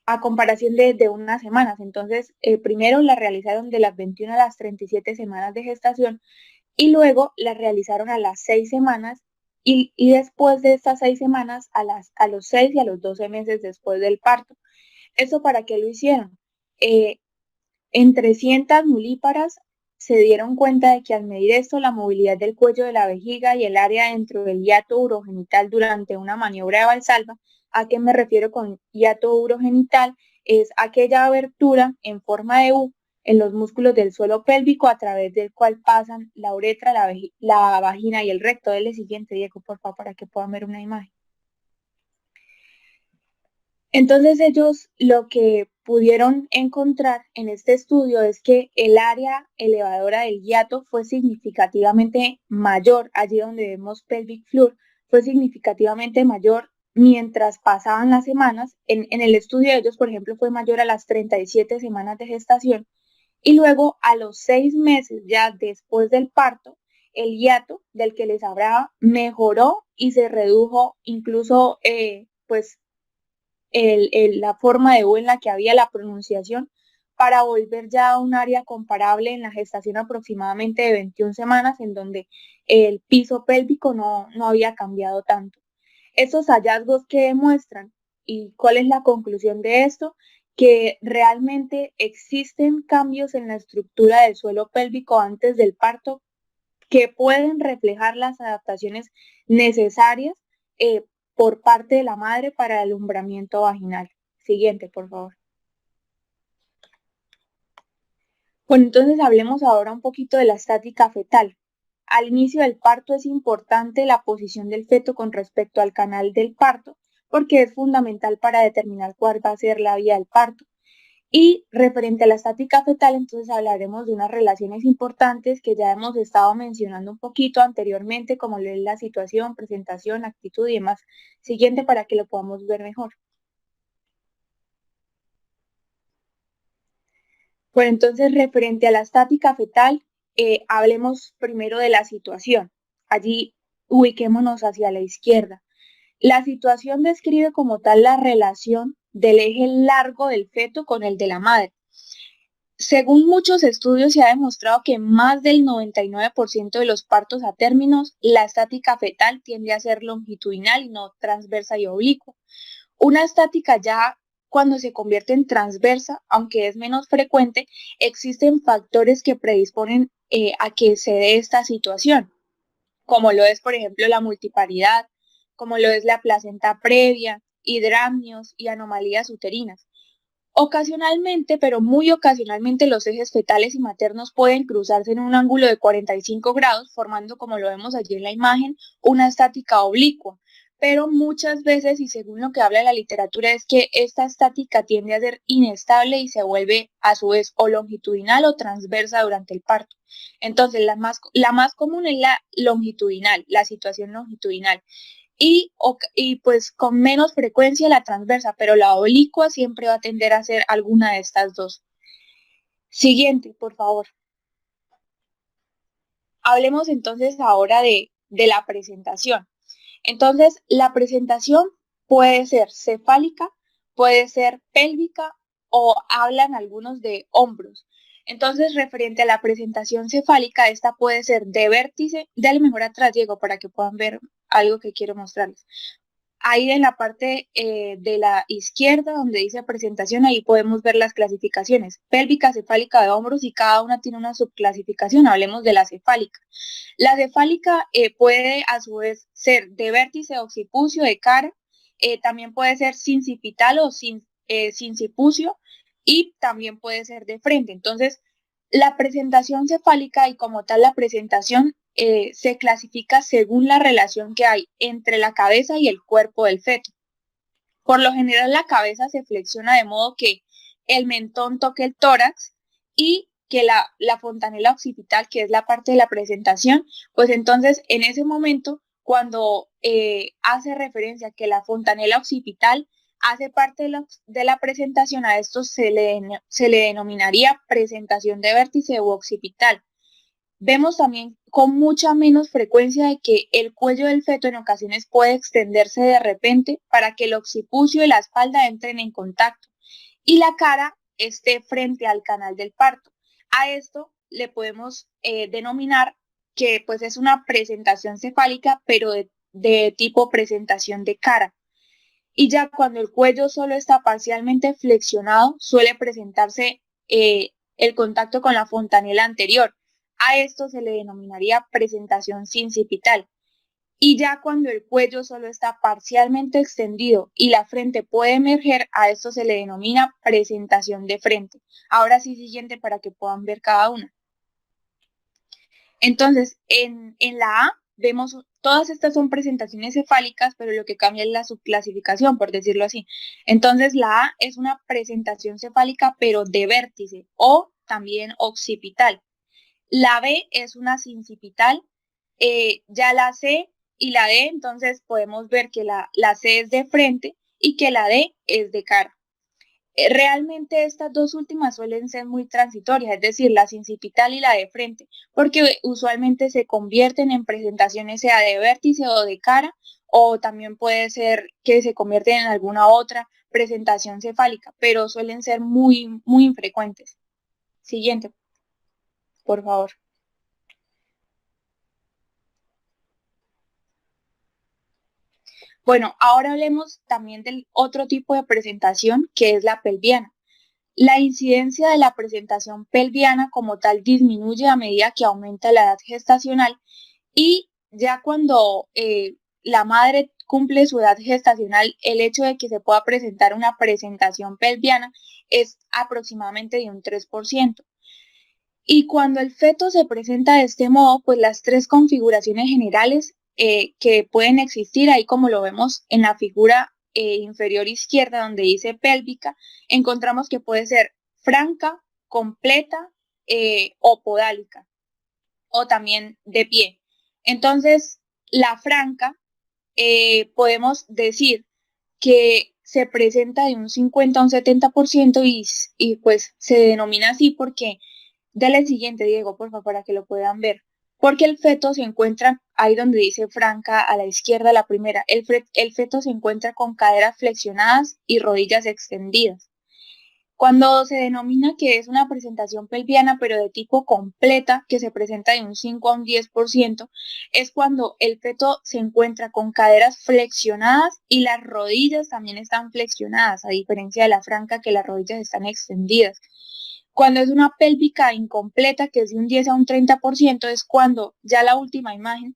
a comparación de unas semanas. Entonces, primero la realizaron de las 21 a las 37 semanas de gestación y luego la realizaron a las 6 semanas y después de estas 6 semanas a los 6 y a los 12 meses después del parto. ¿Eso para qué lo hicieron? Eh, en 300 mulíparas se dieron cuenta de que al medir esto, la movilidad del cuello de la vejiga y el área dentro del hiato urogenital durante una maniobra de Valsalva. ¿A qué me refiero con hiato urogenital? Es aquella abertura en forma de U en los músculos del suelo pélvico a través del cual pasan la uretra, la vagina y el recto. Dele siguiente, Diego, por favor, para que puedan ver una imagen. Entonces ellos lo que pudieron encontrar en este estudio es que el área elevadora del hiato fue significativamente mayor, allí donde vemos pelvic floor, fue significativamente mayor mientras pasaban las semanas. En el estudio de ellos, por ejemplo, fue mayor a las 37 semanas de gestación y luego a los 6 meses ya después del parto, el hiato del que les hablaba mejoró y se redujo incluso pues la forma de U en la que había la pronunciación para volver ya a un área comparable en la gestación aproximadamente de 21 semanas en donde el piso pélvico no había cambiado tanto. Estos hallazgos que demuestran y cuál es la conclusión de esto, que realmente existen cambios en la estructura del suelo pélvico antes del parto que pueden reflejar las adaptaciones necesarias eh, por parte de la madre para el alumbramiento vaginal. Siguiente, por favor. Bueno, entonces hablemos ahora un poquito de la estática fetal. Al inicio del parto es importante la posición del feto con respecto al canal del parto, porque es fundamental para determinar cuál va a ser la vía del parto. Y referente a la estática fetal, entonces hablaremos de unas relaciones importantes que ya hemos estado mencionando un poquito anteriormente, como lo es la situación, presentación, actitud y demás. Siguiente para que lo podamos ver mejor. Bueno, entonces referente a la estática fetal, hablemos primero de la situación. Allí ubiquémonos hacia la izquierda. La situación describe como tal la relación del eje largo del feto con el de la madre. Según muchos estudios, se ha demostrado que más del 99% de los partos a términos, la estática fetal tiende a ser longitudinal y no transversa y oblicua. Una estática ya cuando se convierte en transversa, aunque es menos frecuente, existen factores que predisponen a que se dé esta situación, como lo es, por ejemplo, la multiparidad, como lo es la placenta previa, hidramnios y anomalías uterinas. Ocasionalmente, pero muy ocasionalmente, los ejes fetales y maternos pueden cruzarse en un ángulo de 45 grados, formando, como lo vemos allí en la imagen, una estática oblicua. Pero muchas veces, y según lo que habla la literatura, es que esta estática tiende a ser inestable y se vuelve a su vez o longitudinal o transversa durante el parto. Entonces, la más común es la longitudinal, la situación longitudinal y pues con menos frecuencia la transversa, pero la oblicua siempre va a tender a ser alguna de estas dos. Siguiente, por favor. Hablemos entonces ahora de la presentación. Entonces, la presentación puede ser cefálica, puede ser pélvica o hablan algunos de hombros. Entonces, referente a la presentación cefálica, esta puede ser de vértice, dale mejor atrás, Diego, para que puedan ver algo que quiero mostrarles. Ahí en la parte de la izquierda, donde dice presentación, ahí podemos ver las clasificaciones. Pélvica, cefálica de hombros y cada una tiene una subclasificación. Hablemos de la cefálica. La cefálica puede a su vez ser de vértice, occipucio, de cara. También puede ser sincipital o sincipucio y también puede ser de frente. Entonces, la presentación cefálica y como tal la presentación se clasifica según la relación que hay entre la cabeza y el cuerpo del feto. Por lo general, la cabeza se flexiona de modo que el mentón toque el tórax y que la fontanela occipital, que es la parte de la presentación, pues entonces en ese momento, cuando hace referencia a que la fontanela occipital hace parte de la presentación, a esto se le denominaría presentación de vértice u occipital. Vemos también con mucha menos frecuencia de que el cuello del feto en ocasiones puede extenderse de repente para que el occipucio y la espalda entren en contacto y la cara esté frente al canal del parto. A esto le podemos denominar que pues es una presentación cefálica, pero de tipo presentación de cara. Y ya cuando el cuello solo está parcialmente flexionado, suele presentarse el contacto con la fontanela anterior. A esto se le denominaría presentación sincipital. Y ya cuando el cuello solo está parcialmente extendido y la frente puede emerger, a esto se le denomina presentación de frente. Ahora sí, siguiente para que puedan ver cada una. Entonces, en la A vemos, todas estas son presentaciones cefálicas, pero lo que cambia es la subclasificación, por decirlo así. Entonces, la A es una presentación cefálica, pero de vértice o también occipital. La B es una sincipital, ya la C y la D, entonces podemos ver que la C es de frente y que la D es de cara. Realmente estas dos últimas suelen ser muy transitorias, es decir, la sincipital y la de frente, porque usualmente se convierten en presentaciones sea de vértice o de cara, o también puede ser que se convierten en alguna otra presentación cefálica, pero suelen ser muy, muy infrecuentes. Siguiente, por favor. Bueno, ahora hablemos también del otro tipo de presentación que es la pelviana. La incidencia de la presentación pelviana como tal disminuye a medida que aumenta la edad gestacional y ya cuando la madre cumple su edad gestacional, el hecho de que se pueda presentar una presentación pelviana es aproximadamente de un 3%. Y cuando el feto se presenta de este modo, pues las tres configuraciones generales que pueden existir, ahí como lo vemos en la figura inferior izquierda donde dice pélvica, encontramos que puede ser franca, completa o podálica, o también de pie. Entonces, la franca podemos decir que se presenta de un 50 a un 70% y pues se denomina así porque, dale el siguiente, Diego, por favor, para que lo puedan ver. Porque el feto se encuentra ahí donde dice franca, a la izquierda, la primera. El feto se encuentra con caderas flexionadas y rodillas extendidas. Cuando se denomina que es una presentación pelviana, pero de tipo completa, que se presenta de un 5 a un 10%, es cuando el feto se encuentra con caderas flexionadas y las rodillas también están flexionadas, a diferencia de la franca que las rodillas están extendidas. Cuando es una pélvica incompleta, que es de un 10 a un 30%, es cuando ya la última imagen,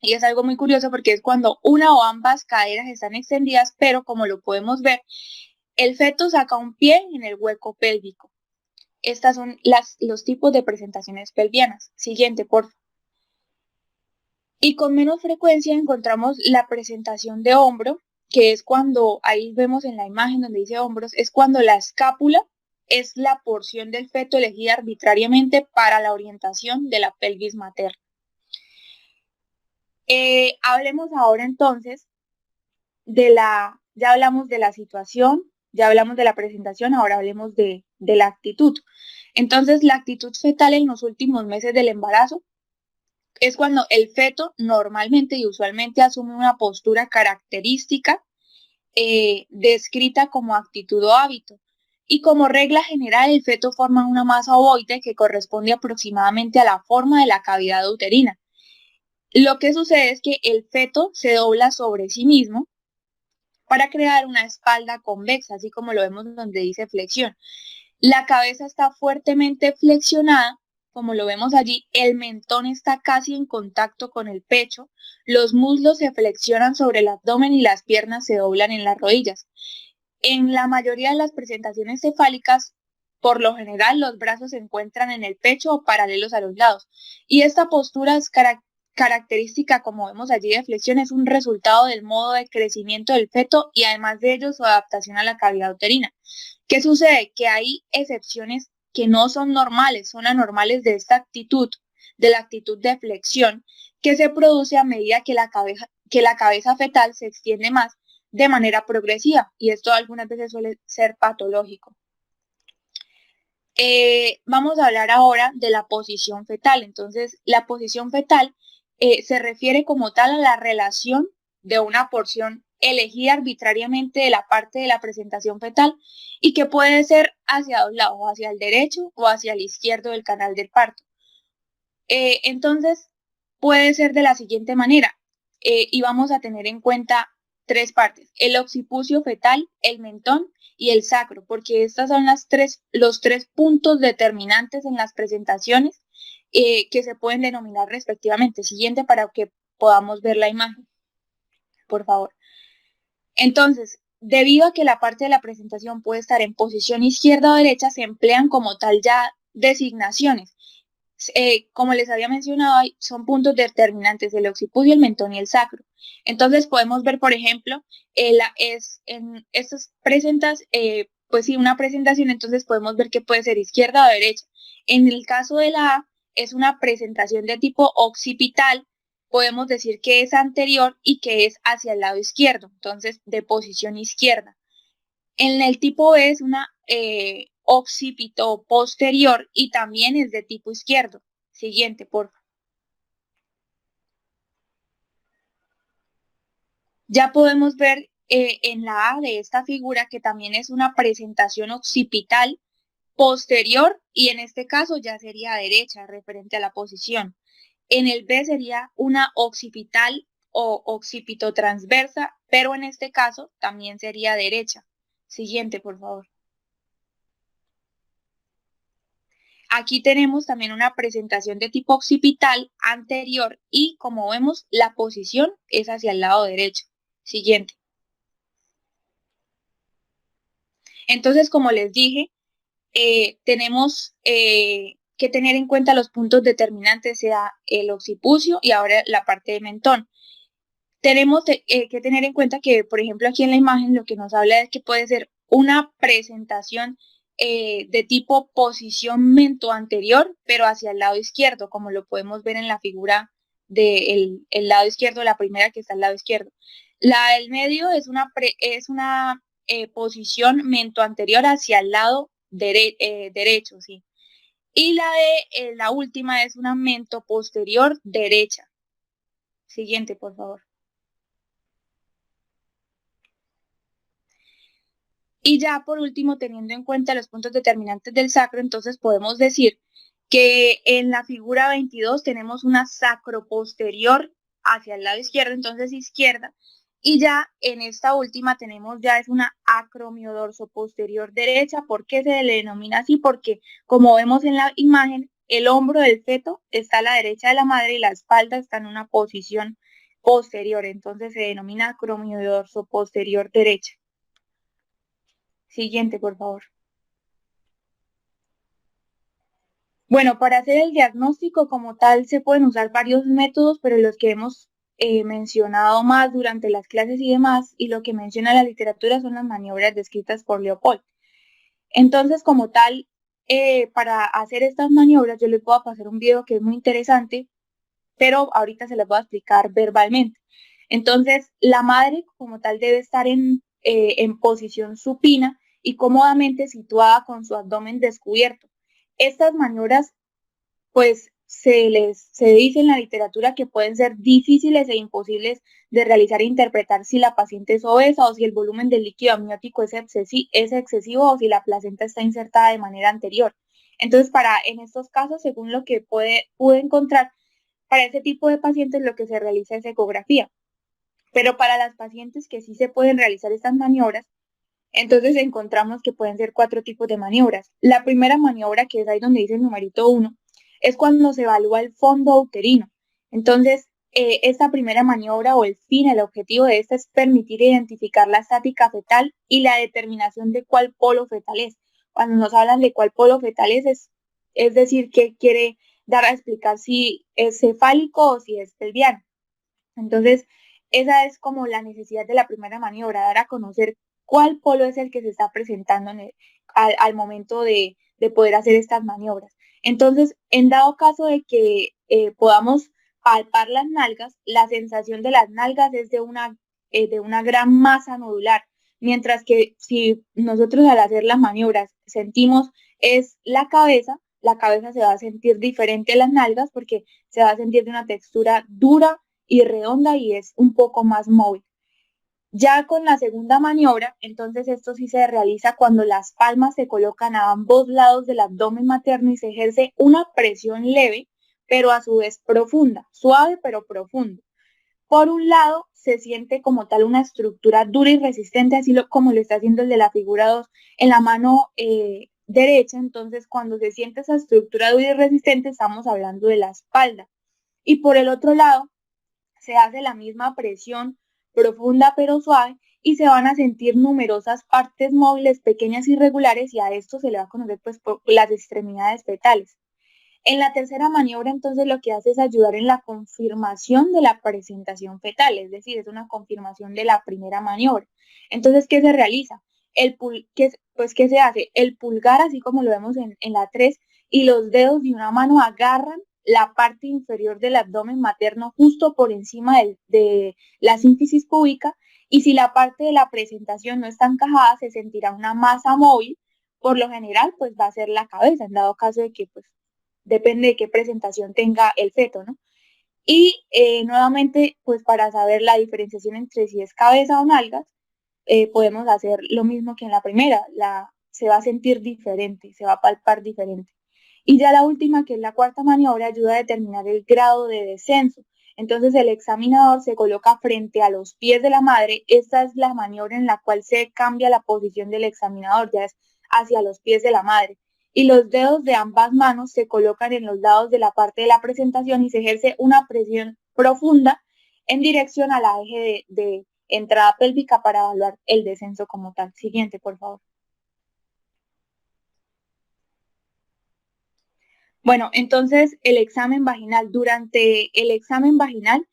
y es algo muy curioso porque es cuando una o ambas caderas están extendidas, pero como lo podemos ver, el feto saca un pie en el hueco pélvico. Estas son los tipos de presentaciones pelvianas. Siguiente, por favor. Y con menos frecuencia encontramos la presentación de hombro, que es cuando, ahí vemos en la imagen donde dice hombros, es cuando la escápula es la porción del feto elegida arbitrariamente para la orientación de la pelvis materna. Hablemos ahora entonces ya hablamos de la situación, ya hablamos de la presentación, ahora hablemos de la actitud. Entonces, la actitud fetal en los últimos meses del embarazo es cuando el feto normalmente y usualmente asume una postura característica descrita como actitud o hábito. Y como regla general, el feto forma una masa ovoide que corresponde aproximadamente a la forma de la cavidad uterina. Lo que sucede es que el feto se dobla sobre sí mismo para crear una espalda convexa, así como lo vemos donde dice flexión. La cabeza está fuertemente flexionada, como lo vemos allí, el mentón está casi en contacto con el pecho, los muslos se flexionan sobre el abdomen y las piernas se doblan en las rodillas. En la mayoría de las presentaciones cefálicas, por lo general, los brazos se encuentran en el pecho o paralelos a los lados. Y esta postura es característica, como vemos allí, de flexión, es un resultado del modo de crecimiento del feto y además de ello su adaptación a la cavidad uterina. ¿Qué sucede? Que hay excepciones que no son normales, son anormales de esta actitud, de la actitud de flexión, que se produce a medida que la cabeza fetal se extiende más de manera progresiva y esto algunas veces suele ser patológico. Vamos a hablar ahora de la posición fetal. Entonces, la posición fetal se refiere como tal a la relación de una porción elegida arbitrariamente de la parte de la presentación fetal y que puede ser hacia dos lados, hacia el derecho o hacia el izquierdo del canal del parto. Entonces, puede ser de la siguiente manera, y vamos a tener en cuenta tres partes: el occipucio fetal, el mentón y el sacro, porque estas son los tres puntos determinantes en las presentaciones que se pueden denominar respectivamente. Siguiente para que podamos ver la imagen, por favor. Entonces, debido a que la parte de la presentación puede estar en posición izquierda o derecha, se emplean como tal ya designaciones. Como les había mencionado, son puntos determinantes: el occipucio, el mentón y el sacro. Entonces podemos ver, por ejemplo, en estas presentas, pues sí, una presentación, entonces podemos ver que puede ser izquierda o derecha. En el caso de la A, es una presentación de tipo occipital, podemos decir que es anterior y que es hacia el lado izquierdo, entonces de posición izquierda. En el tipo B es una occipito posterior y también es de tipo izquierdo. Siguiente, por favor. Ya podemos ver en la A de esta figura que también es una presentación occipital posterior y en este caso ya sería derecha referente a la posición. En el B sería una occipital o occipito transversa, pero en este caso también sería derecha. Siguiente, por favor. Aquí tenemos también una presentación de tipo occipital anterior y, como vemos, la posición es hacia el lado derecho. Siguiente. Entonces, como les dije, tenemos que tener en cuenta los puntos determinantes, sea el occipucio y ahora la parte de mentón. Tenemos que tener en cuenta que, por ejemplo, aquí en la imagen lo que nos habla es que puede ser una presentación de tipo posición mento anterior, pero hacia el lado izquierdo, como lo podemos ver en la figura del lado izquierdo, la primera que está al lado izquierdo. La del medio es una posición mento anterior hacia el lado derecho, sí. Y la de la última es una mento posterior derecha. Siguiente, por favor. Y ya por último, teniendo en cuenta los puntos determinantes del sacro, entonces podemos decir que en la figura 22 tenemos una sacro posterior hacia el lado izquierdo, entonces izquierda, y ya en esta última tenemos ya es una acromiodorso posterior derecha. ¿Por qué se le denomina así? Porque como vemos en la imagen, el hombro del feto está a la derecha de la madre y la espalda está en una posición posterior, entonces se denomina acromiodorso posterior derecha. Siguiente, por favor. Bueno, para hacer el diagnóstico como tal se pueden usar varios métodos, pero los que hemos mencionado más durante las clases y demás, y lo que menciona la literatura, son las maniobras descritas por Leopold. Entonces, como tal, para hacer estas maniobras, yo les voy a pasar un video que es muy interesante, pero ahorita se las voy a explicar verbalmente. Entonces, la madre como tal debe estar en posición supina y cómodamente situada con su abdomen descubierto. Estas maniobras, pues, se dice en la literatura que pueden ser difíciles e imposibles de realizar e interpretar si la paciente es obesa o si el volumen del líquido amniótico es excesivo o si la placenta está insertada de manera anterior. Entonces, en estos casos, según lo que pude encontrar, para ese tipo de pacientes lo que se realiza es ecografía. Pero para las pacientes que sí se pueden realizar estas maniobras, entonces encontramos que pueden ser 4 tipos de maniobras. La primera maniobra, que es ahí donde dice el numerito 1, es cuando se evalúa el fondo uterino. Entonces, esta primera maniobra o el objetivo de esta es permitir identificar la estática fetal y la determinación de cuál polo fetal es. Cuando nos hablan de cuál polo fetal es decir, que quiere dar a explicar si es cefálico o si es pelviano. Entonces, esa es como la necesidad de la primera maniobra, dar a conocer cuál polo es el que se está presentando al momento de poder hacer estas maniobras. Entonces, en dado caso de que podamos palpar las nalgas, la sensación de las nalgas es de una gran masa nodular, mientras que si nosotros al hacer las maniobras sentimos es la cabeza se va a sentir diferente a las nalgas porque se va a sentir de una textura dura y redonda y es un poco más móvil. Ya con la segunda maniobra, entonces esto sí se realiza cuando las palmas se colocan a ambos lados del abdomen materno y se ejerce una presión leve, pero a su vez profunda, suave pero profunda. Por un lado, se siente como tal una estructura dura y resistente, así como lo está haciendo el de la figura 2 en la mano derecha. Entonces, cuando se siente esa estructura dura y resistente, estamos hablando de la espalda. Y por el otro lado, se hace la misma presión profunda pero suave y se van a sentir numerosas partes móviles pequeñas y regulares y a esto se le va a conocer pues por las extremidades fetales. En la tercera maniobra, entonces, lo que hace es ayudar en la confirmación de la presentación fetal, es decir, es una confirmación de la primera maniobra. Entonces, ¿qué se realiza? ¿Qué se hace? El pulgar, así como lo vemos en la 3, y los dedos de una mano agarran la parte inferior del abdomen materno justo por encima de la sínfisis púbica, y si la parte de la presentación no está encajada, se sentirá una masa móvil. Por lo general, pues va a ser la cabeza, en dado caso de que pues depende de qué presentación tenga el feto, ¿no? Y nuevamente, pues para saber la diferenciación entre si es cabeza o nalgas, podemos hacer lo mismo que en la primera, se va a sentir diferente, se va a palpar diferente. Y ya la última, que es la cuarta maniobra, ayuda a determinar el grado de descenso. Entonces el examinador se coloca frente a los pies de la madre. Esta es la maniobra en la cual se cambia la posición del examinador, ya es hacia los pies de la madre. Y los dedos de ambas manos se colocan en los lados de la parte de la presentación y se ejerce una presión profunda en dirección a la eje de entrada pélvica para evaluar el descenso como tal. Siguiente, por favor. Bueno, entonces el examen vaginal. Durante el examen vaginal,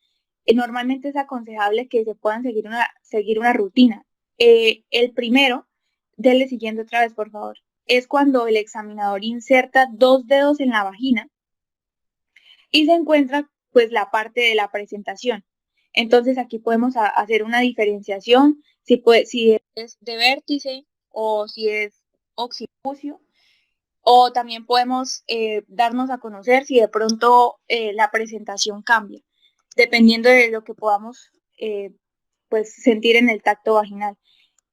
normalmente es aconsejable que se puedan seguir una rutina. El primero, denle siguiendo otra vez, por favor, es cuando el examinador inserta 2 dedos en la vagina y se encuentra pues la parte de la presentación. Entonces aquí podemos hacer una diferenciación si es de vértice o si es occipucio. O también podemos darnos a conocer si de pronto la presentación cambia, dependiendo de lo que podamos pues sentir en el tacto vaginal.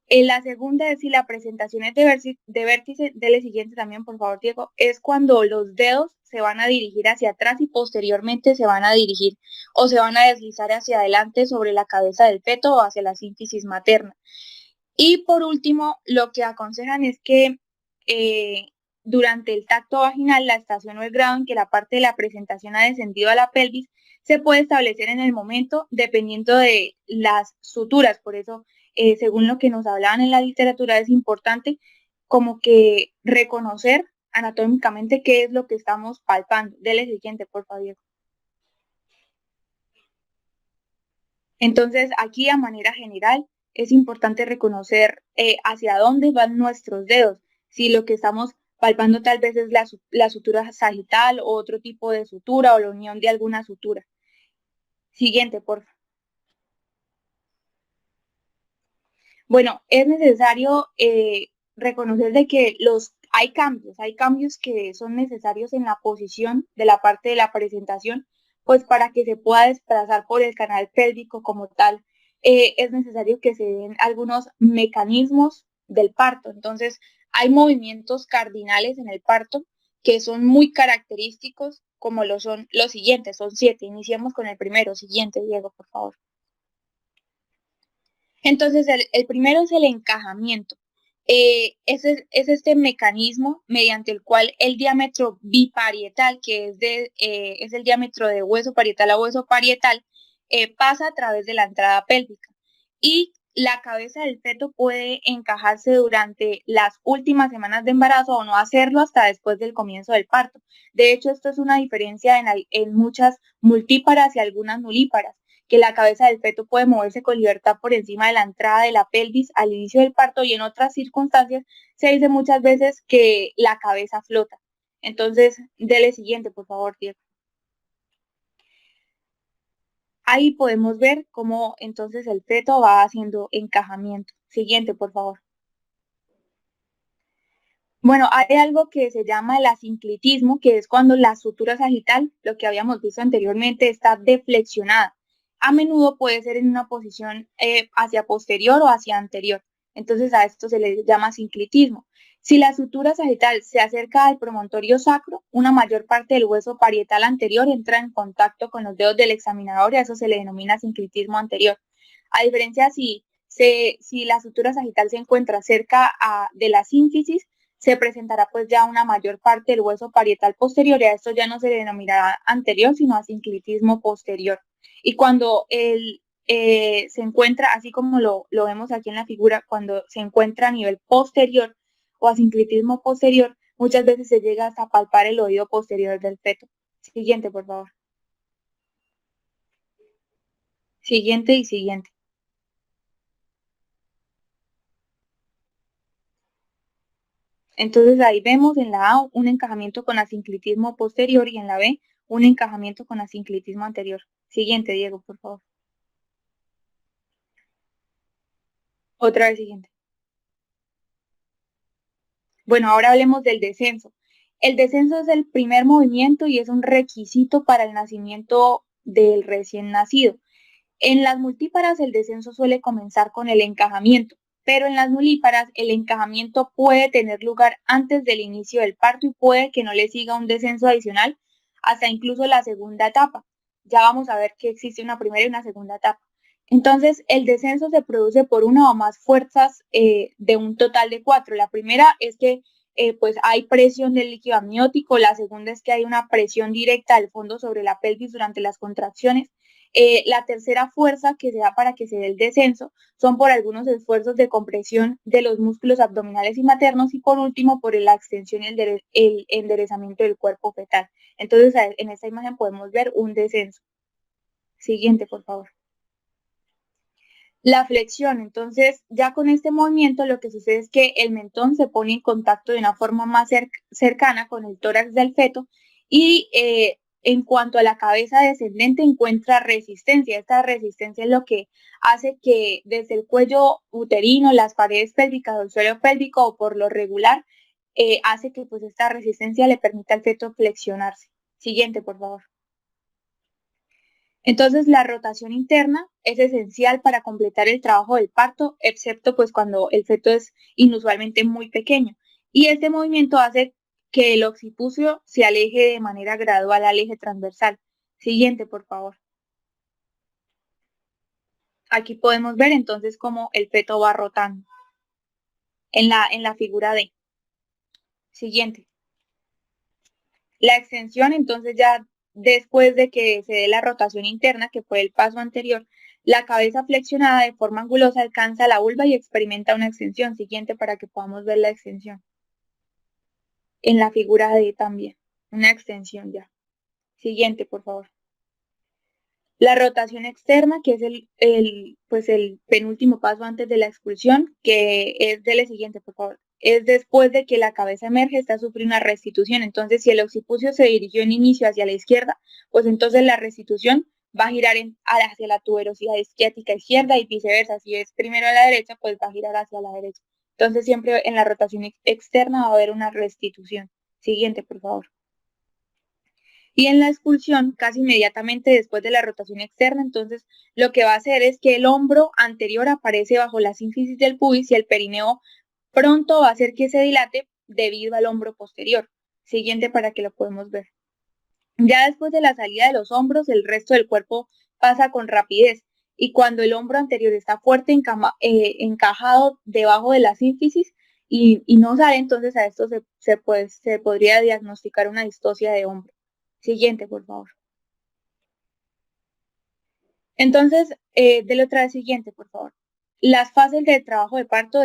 En la segunda es si la presentación es de vértice, dele siguiente también, por favor, Diego, es cuando los dedos se van a dirigir hacia atrás y posteriormente se van a dirigir o se van a deslizar hacia adelante sobre la cabeza del feto o hacia la sínfisis materna. Y por último, lo que aconsejan es que durante el tacto vaginal, la estación o el grado en que la parte de la presentación ha descendido a la pelvis se puede establecer en el momento dependiendo de las suturas. Por eso, según lo que nos hablaban en la literatura, es importante como que reconocer anatómicamente qué es lo que estamos palpando. Dele siguiente, por favor. Entonces, aquí a manera general es importante reconocer hacia dónde van nuestros dedos. Si lo que estamos palpando tal vez es la sutura sagital o otro tipo de sutura o la unión de alguna sutura. Siguiente, por favor. Bueno, es necesario reconocer de que hay cambios que son necesarios en la posición de la parte de la presentación, pues para que se pueda desplazar por el canal pélvico como tal, es necesario que se den algunos mecanismos del parto. Entonces, hay movimientos cardinales en el parto que son muy característicos, como lo son los siguientes, son 7. Iniciemos con el primero. Siguiente, Diego, por favor. Entonces, el primero es el encajamiento. Es este mecanismo mediante el cual el diámetro biparietal, que es el diámetro de hueso parietal a hueso parietal, pasa a través de la entrada pélvica. Y la cabeza del feto puede encajarse durante las últimas semanas de embarazo o no hacerlo hasta después del comienzo del parto. De hecho, esto es una diferencia en muchas multíparas y algunas nulíparas, que la cabeza del feto puede moverse con libertad por encima de la entrada de la pelvis al inicio del parto y en otras circunstancias se dice muchas veces que la cabeza flota. Entonces, dele siguiente, por favor, Diego. Ahí podemos ver cómo entonces el feto va haciendo encajamiento. Siguiente, por favor. Bueno, hay algo que se llama el asinclitismo, que es cuando la sutura sagital, lo que habíamos visto anteriormente, está deflexionada. A menudo puede ser en una posición hacia posterior o hacia anterior. Entonces a esto se le llama asinclitismo. Si la sutura sagital se acerca al promontorio sacro, una mayor parte del hueso parietal anterior entra en contacto con los dedos del examinador y a eso se le denomina asinclitismo anterior. A diferencia si la sutura sagital se encuentra cerca de la sínfisis, se presentará pues ya una mayor parte del hueso parietal posterior y a esto ya no se le denominará anterior, sino asinclitismo posterior. Y cuando se encuentra, así como lo vemos aquí en la figura, cuando se encuentra a nivel posterior o asinclitismo posterior, muchas veces se llega hasta palpar el oído posterior del feto. Siguiente, por favor. Siguiente y siguiente. Entonces ahí vemos en la A un encajamiento con asinclitismo posterior y en la B un encajamiento con asinclitismo anterior. Siguiente, Diego, por favor. Otra vez siguiente. Bueno, ahora hablemos del descenso. El descenso es el primer movimiento y es un requisito para el nacimiento del recién nacido. En las multíparas el descenso suele comenzar con el encajamiento, pero en las nulíparas el encajamiento puede tener lugar antes del inicio del parto y puede que no le siga un descenso adicional hasta incluso la segunda etapa. Ya vamos a ver que existe una primera y una segunda etapa. Entonces, el descenso se produce por una o más fuerzas de un total de 4. La primera es que pues hay presión del líquido amniótico, la segunda es que hay una presión directa del fondo sobre la pelvis durante las contracciones. La tercera fuerza que se da para que se dé el descenso son por algunos esfuerzos de compresión de los músculos abdominales y maternos y por último por la extensión y el enderezamiento del cuerpo fetal. Entonces, en esta imagen podemos ver un descenso. Siguiente, por favor. La flexión, entonces ya con este movimiento lo que sucede es que el mentón se pone en contacto de una forma más cercana con el tórax del feto y en cuanto a la cabeza descendente encuentra resistencia. Esta resistencia es lo que hace que desde el cuello uterino, las paredes pélvicas o el suelo pélvico o por lo regular hace que pues esta resistencia le permita al feto flexionarse. Siguiente, por favor. Entonces, la rotación interna es esencial para completar el trabajo del parto, excepto pues cuando el feto es inusualmente muy pequeño. Y este movimiento hace que el occipucio se aleje de manera gradual al eje transversal. Siguiente, por favor. Aquí podemos ver entonces cómo el feto va rotando en la figura D. Siguiente. La extensión, entonces ya después de que se dé la rotación interna, que fue el paso anterior, la cabeza flexionada de forma angulosa alcanza la vulva y experimenta una extensión. Siguiente para que podamos ver la extensión. En la figura D también, una extensión ya. Siguiente, por favor. La rotación externa, que es el penúltimo paso antes de la expulsión, que es de la siguiente, por favor. Es después de que la cabeza emerge, está sufriendo una restitución. Entonces, si el occipucio se dirigió en inicio hacia la izquierda, pues entonces la restitución va a girar hacia la tuberosidad isquiática izquierda y viceversa. Si es primero a la derecha, pues va a girar hacia la derecha. Entonces, siempre en la rotación externa va a haber una restitución. Siguiente, por favor. Y en la expulsión, casi inmediatamente después de la rotación externa, entonces lo que va a hacer es que el hombro anterior aparece bajo la sínfisis del pubis y el perineo pronto va a hacer que se dilate debido al hombro posterior. Siguiente para que lo podamos ver. Ya después de la salida de los hombros, el resto del cuerpo pasa con rapidez y cuando el hombro anterior está fuerte encajado debajo de la sínfisis y no sale, entonces a esto se podría diagnosticar una distocia de hombro. Siguiente, por favor. Entonces, dele otra vez siguiente, por favor. Las fases del trabajo de parto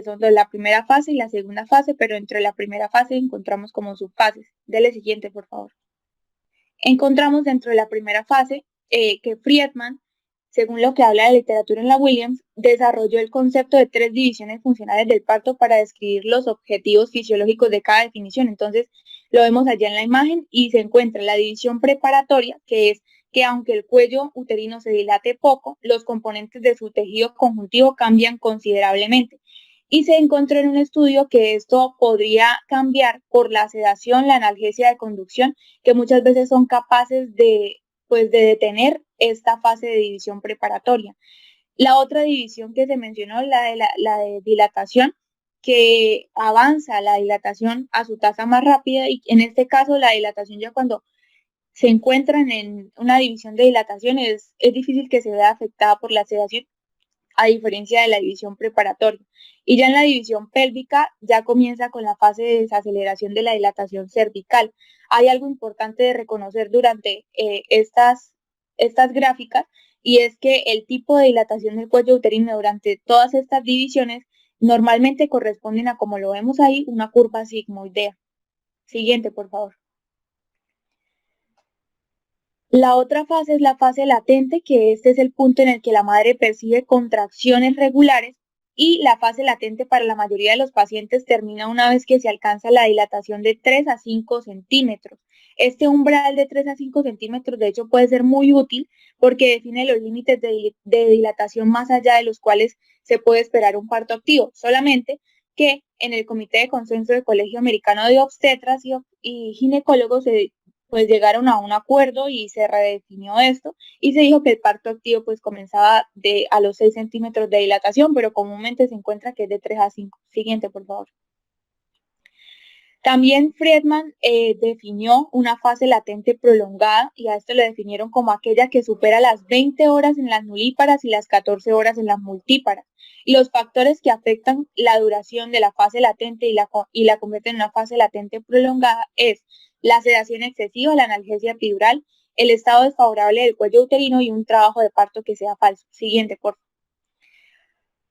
son de la primera fase y la segunda fase, pero entre la primera fase encontramos como subfases. Dele siguiente, por favor. Encontramos dentro de la primera fase que Friedman, según lo que habla la literatura en la Williams, desarrolló el concepto de 3 divisiones funcionales del parto para describir los objetivos fisiológicos de cada definición. Entonces, lo vemos allá en la imagen y se encuentra la división preparatoria, que es que aunque el cuello uterino se dilate poco, los componentes de su tejido conjuntivo cambian considerablemente. Y se encontró en un estudio que esto podría cambiar por la sedación, la analgesia de conducción, que muchas veces son capaces de, pues, de detener esta fase de división preparatoria. La otra división que se mencionó, la de dilatación, que avanza la dilatación a su tasa más rápida y en este caso la dilatación ya cuando se encuentran en una división de dilatación es difícil que se vea afectada por la sedación a diferencia de la división preparatoria. Y ya en la división pélvica ya comienza con la fase de desaceleración de la dilatación cervical. Hay algo importante de reconocer durante estas gráficas y es que el tipo de dilatación del cuello uterino durante todas estas divisiones normalmente corresponden a, como lo vemos ahí, una curva sigmoidea. Siguiente, por favor. La otra fase es la fase latente, que este es el punto en el que la madre percibe contracciones regulares y la fase latente para la mayoría de los pacientes termina una vez que se alcanza la dilatación de 3 a 5 centímetros. Este umbral de 3 a 5 centímetros de hecho puede ser muy útil porque define los límites de dilatación más allá de los cuales se puede esperar un parto activo. Solamente que en el Comité de Consenso del Colegio Americano de Obstetras y Ginecólogos se pues llegaron a un acuerdo y se redefinió esto y se dijo que el parto activo pues comenzaba a los 6 centímetros de dilatación, pero comúnmente se encuentra que es de 3 a 5. Siguiente, por favor. También Friedman definió una fase latente prolongada y a esto lo definieron como aquella que supera las 20 horas en las nulíparas y las 14 horas en las multíparas. Y los factores que afectan la duración de la fase latente y la convierten en una fase latente prolongada es la sedación excesiva, la analgesia epidural, el estado desfavorable del cuello uterino y un trabajo de parto que sea falso. Siguiente, por favor.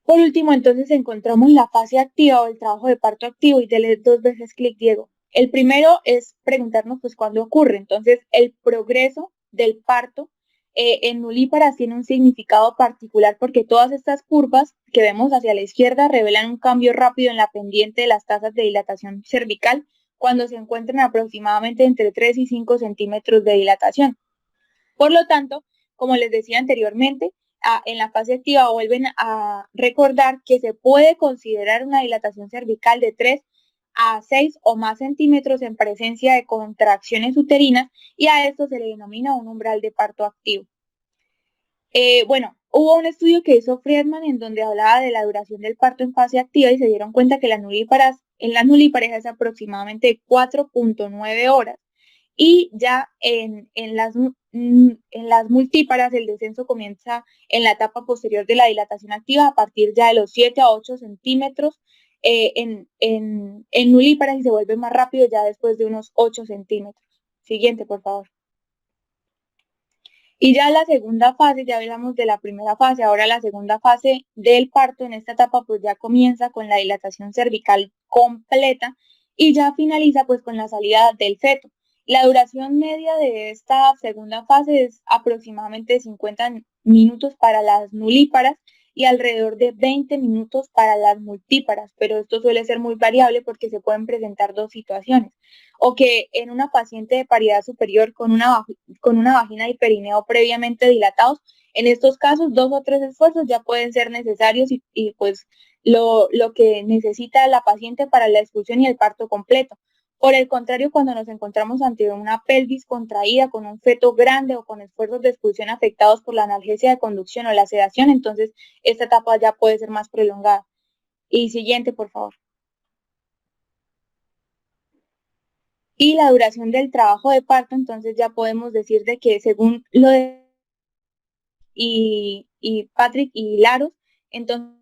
Por último, entonces encontramos la fase activa o el trabajo de parto activo y dele 2 veces clic, Diego. El primero es preguntarnos pues cuándo ocurre. Entonces, el progreso del parto en nulíparas tiene un significado particular porque todas estas curvas que vemos hacia la izquierda revelan un cambio rápido en la pendiente de las tasas de dilatación cervical cuando se encuentran aproximadamente entre 3 y 5 centímetros de dilatación. Por lo tanto, como les decía anteriormente, en la fase activa vuelven a recordar que se puede considerar una dilatación cervical de 3 a 6 o más centímetros en presencia de contracciones uterinas y a esto se le denomina un umbral de parto activo. Bueno, hubo un estudio que hizo Friedman en donde hablaba de la duración del parto en fase activa y se dieron cuenta que en las nulíparas es aproximadamente 4.9 horas y ya en las multíparas el descenso comienza en la etapa posterior de la dilatación activa a partir ya de los 7 a 8 centímetros en nulíparas y se vuelve más rápido ya después de unos 8 centímetros. Siguiente, por favor. Y ya la segunda fase, ya hablamos de la primera fase, ahora la segunda fase del parto en esta etapa pues ya comienza con la dilatación cervical completa y ya finaliza pues con la salida del feto. La duración media de esta segunda fase es aproximadamente 50 minutos para las nulíparas y alrededor de 20 minutos para las multíparas, pero esto suele ser muy variable porque se pueden presentar dos situaciones. O que en una paciente de paridad superior con una vagina y perineo previamente dilatados, en estos casos 2 o 3 esfuerzos ya pueden ser necesarios y pues lo que necesita la paciente para la expulsión y el parto completo. Por el contrario, cuando nos encontramos ante una pelvis contraída con un feto grande o con esfuerzos de expulsión afectados por la analgesia de conducción o la sedación, entonces esta etapa ya puede ser más prolongada. Y siguiente, por favor. Y la duración del trabajo de parto, entonces ya podemos decir de que según lo de y Patrick y Laros, entonces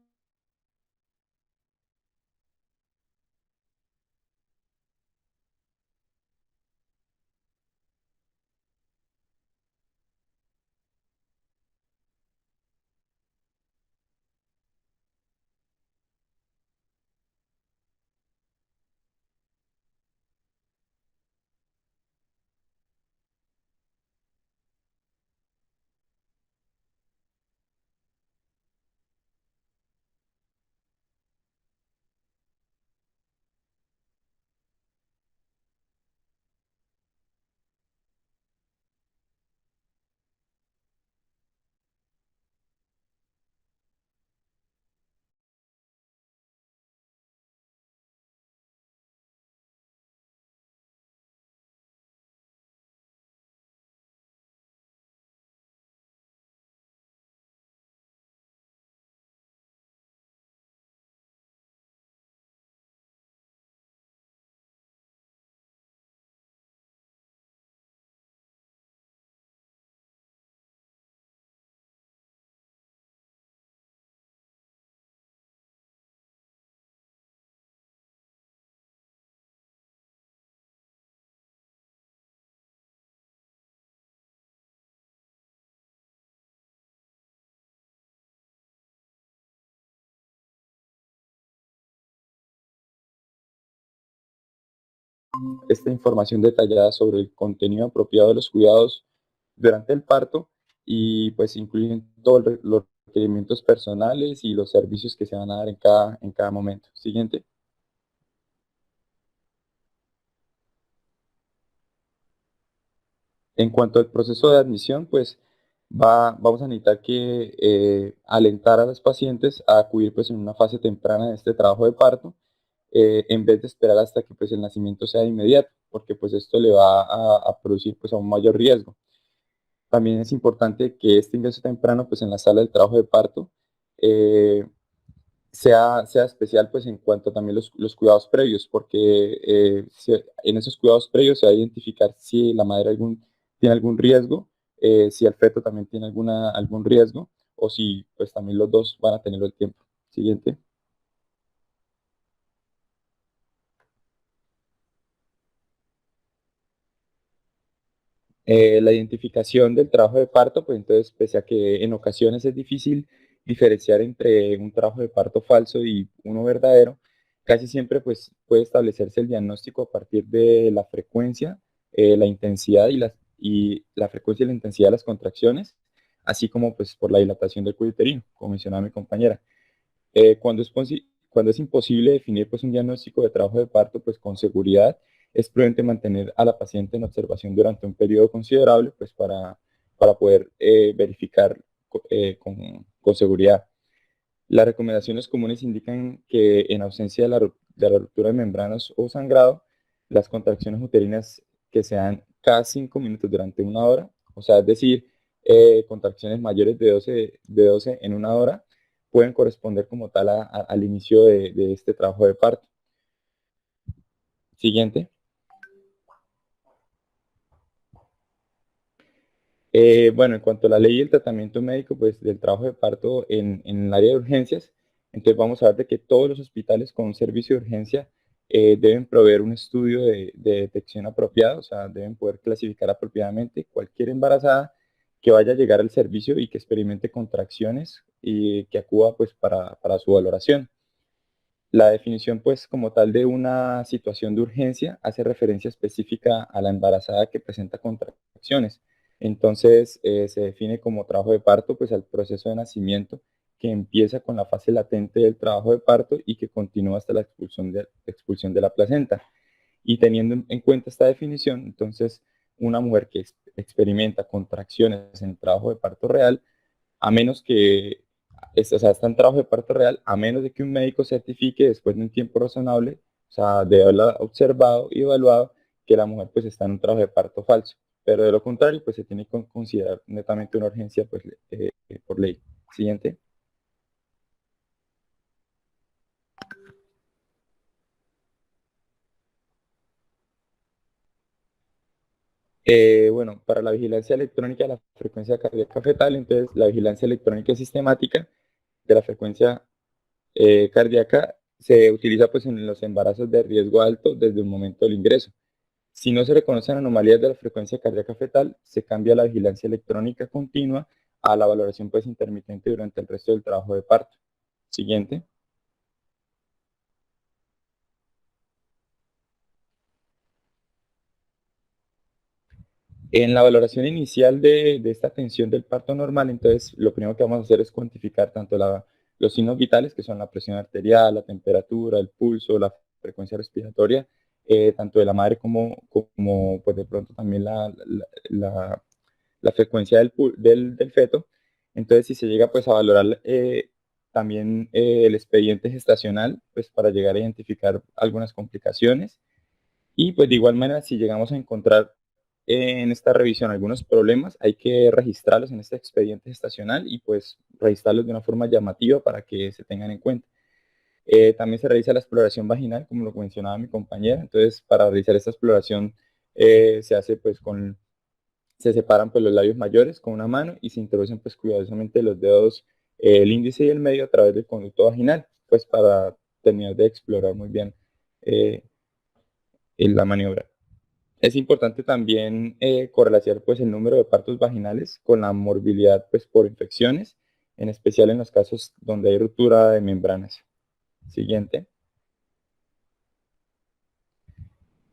esta información detallada sobre el contenido apropiado de los cuidados durante el parto y pues incluyen todos los requerimientos personales y los servicios que se van a dar en cada momento. Siguiente. En cuanto al proceso de admisión, pues vamos a necesitar que alentar a los pacientes a acudir pues en una fase temprana de este trabajo de parto, en vez de esperar hasta que pues el nacimiento sea inmediato, porque pues esto le va a producir pues a un mayor riesgo. También es importante que este ingreso temprano pues en la sala del trabajo de parto eh, sea especial pues en cuanto a también los cuidados previos, porque en esos cuidados previos se va a identificar si la madre tiene algún riesgo, si el feto también tiene algún riesgo, o si pues también los dos van a tenerlo el tiempo. Siguiente. La identificación del trabajo de parto, pues entonces, pese a que en ocasiones es difícil diferenciar entre un trabajo de parto falso y uno verdadero, casi siempre pues puede establecerse el diagnóstico a partir de la frecuencia, la intensidad y la frecuencia y la intensidad de las contracciones, así como pues por la dilatación del cuello uterino, como mencionaba mi compañera. Cuando es imposible definir pues, un diagnóstico de trabajo de parto pues, con seguridad, es prudente mantener a la paciente en observación durante un periodo considerable pues, para poder verificar con seguridad. Las recomendaciones comunes indican que en ausencia de la ruptura de membranas o sangrado, las contracciones uterinas que se dan cada 5 minutos durante una hora, o sea, es decir, contracciones mayores de 12 en una hora, pueden corresponder como tal al inicio de este trabajo de parto. Siguiente. Bueno, en cuanto a la ley y el tratamiento médico, pues del trabajo de parto en el área de urgencias, entonces vamos a ver de que todos los hospitales con un servicio de urgencia deben proveer un estudio de detección apropiado, o sea, deben poder clasificar apropiadamente cualquier embarazada que vaya a llegar al servicio y que experimente contracciones y que acuda pues para su valoración. La definición, pues, como tal de una situación de urgencia hace referencia específica a la embarazada que presenta contracciones. Entonces, se define como trabajo de parto, pues, al proceso de nacimiento que empieza con la fase latente del trabajo de parto y que continúa hasta la expulsión de la placenta. Y teniendo en cuenta esta definición, entonces, una mujer que experimenta contracciones en el trabajo de parto real a menos que, o sea, está en trabajo de parto real, a menos de que un médico certifique después de un tiempo razonable, o sea, de haberla observado y evaluado, que la mujer pues está en un trabajo de parto falso. Pero de lo contrario, pues se tiene que considerar netamente una urgencia pues, por ley. Siguiente. Bueno, para la vigilancia electrónica de la frecuencia cardíaca fetal, entonces la vigilancia electrónica sistemática de la frecuencia cardíaca se utiliza pues en los embarazos de riesgo alto desde el momento del ingreso. Si no se reconocen anomalías de la frecuencia cardíaca fetal, se cambia la vigilancia electrónica continua a la valoración pues intermitente durante el resto del trabajo de parto. Siguiente. En la valoración inicial de esta tensión del parto normal, entonces lo primero que vamos a hacer es cuantificar tanto los signos vitales, que son la presión arterial, la temperatura, el pulso, la frecuencia respiratoria, tanto de la madre como pues de pronto también la frecuencia del feto. Entonces, si se llega pues a valorar también el expediente gestacional, pues para llegar a identificar algunas complicaciones. Y pues de igual manera, si llegamos a encontrar en esta revisión algunos problemas, hay que registrarlos en este expediente gestacional y pues registrarlos de una forma llamativa para que se tengan en cuenta. También se realiza la exploración vaginal, como lo mencionaba mi compañera. Entonces, para realizar esta exploración se hace pues se separan pues los labios mayores con una mano y se introducen pues cuidadosamente los dedos, el índice y el medio a través del conducto vaginal, pues para terminar de explorar muy bien eh, la maniobra. Es importante también correlacionar pues el número de partos vaginales con la morbilidad pues por infecciones, en especial en los casos donde hay ruptura de membranas. Siguiente.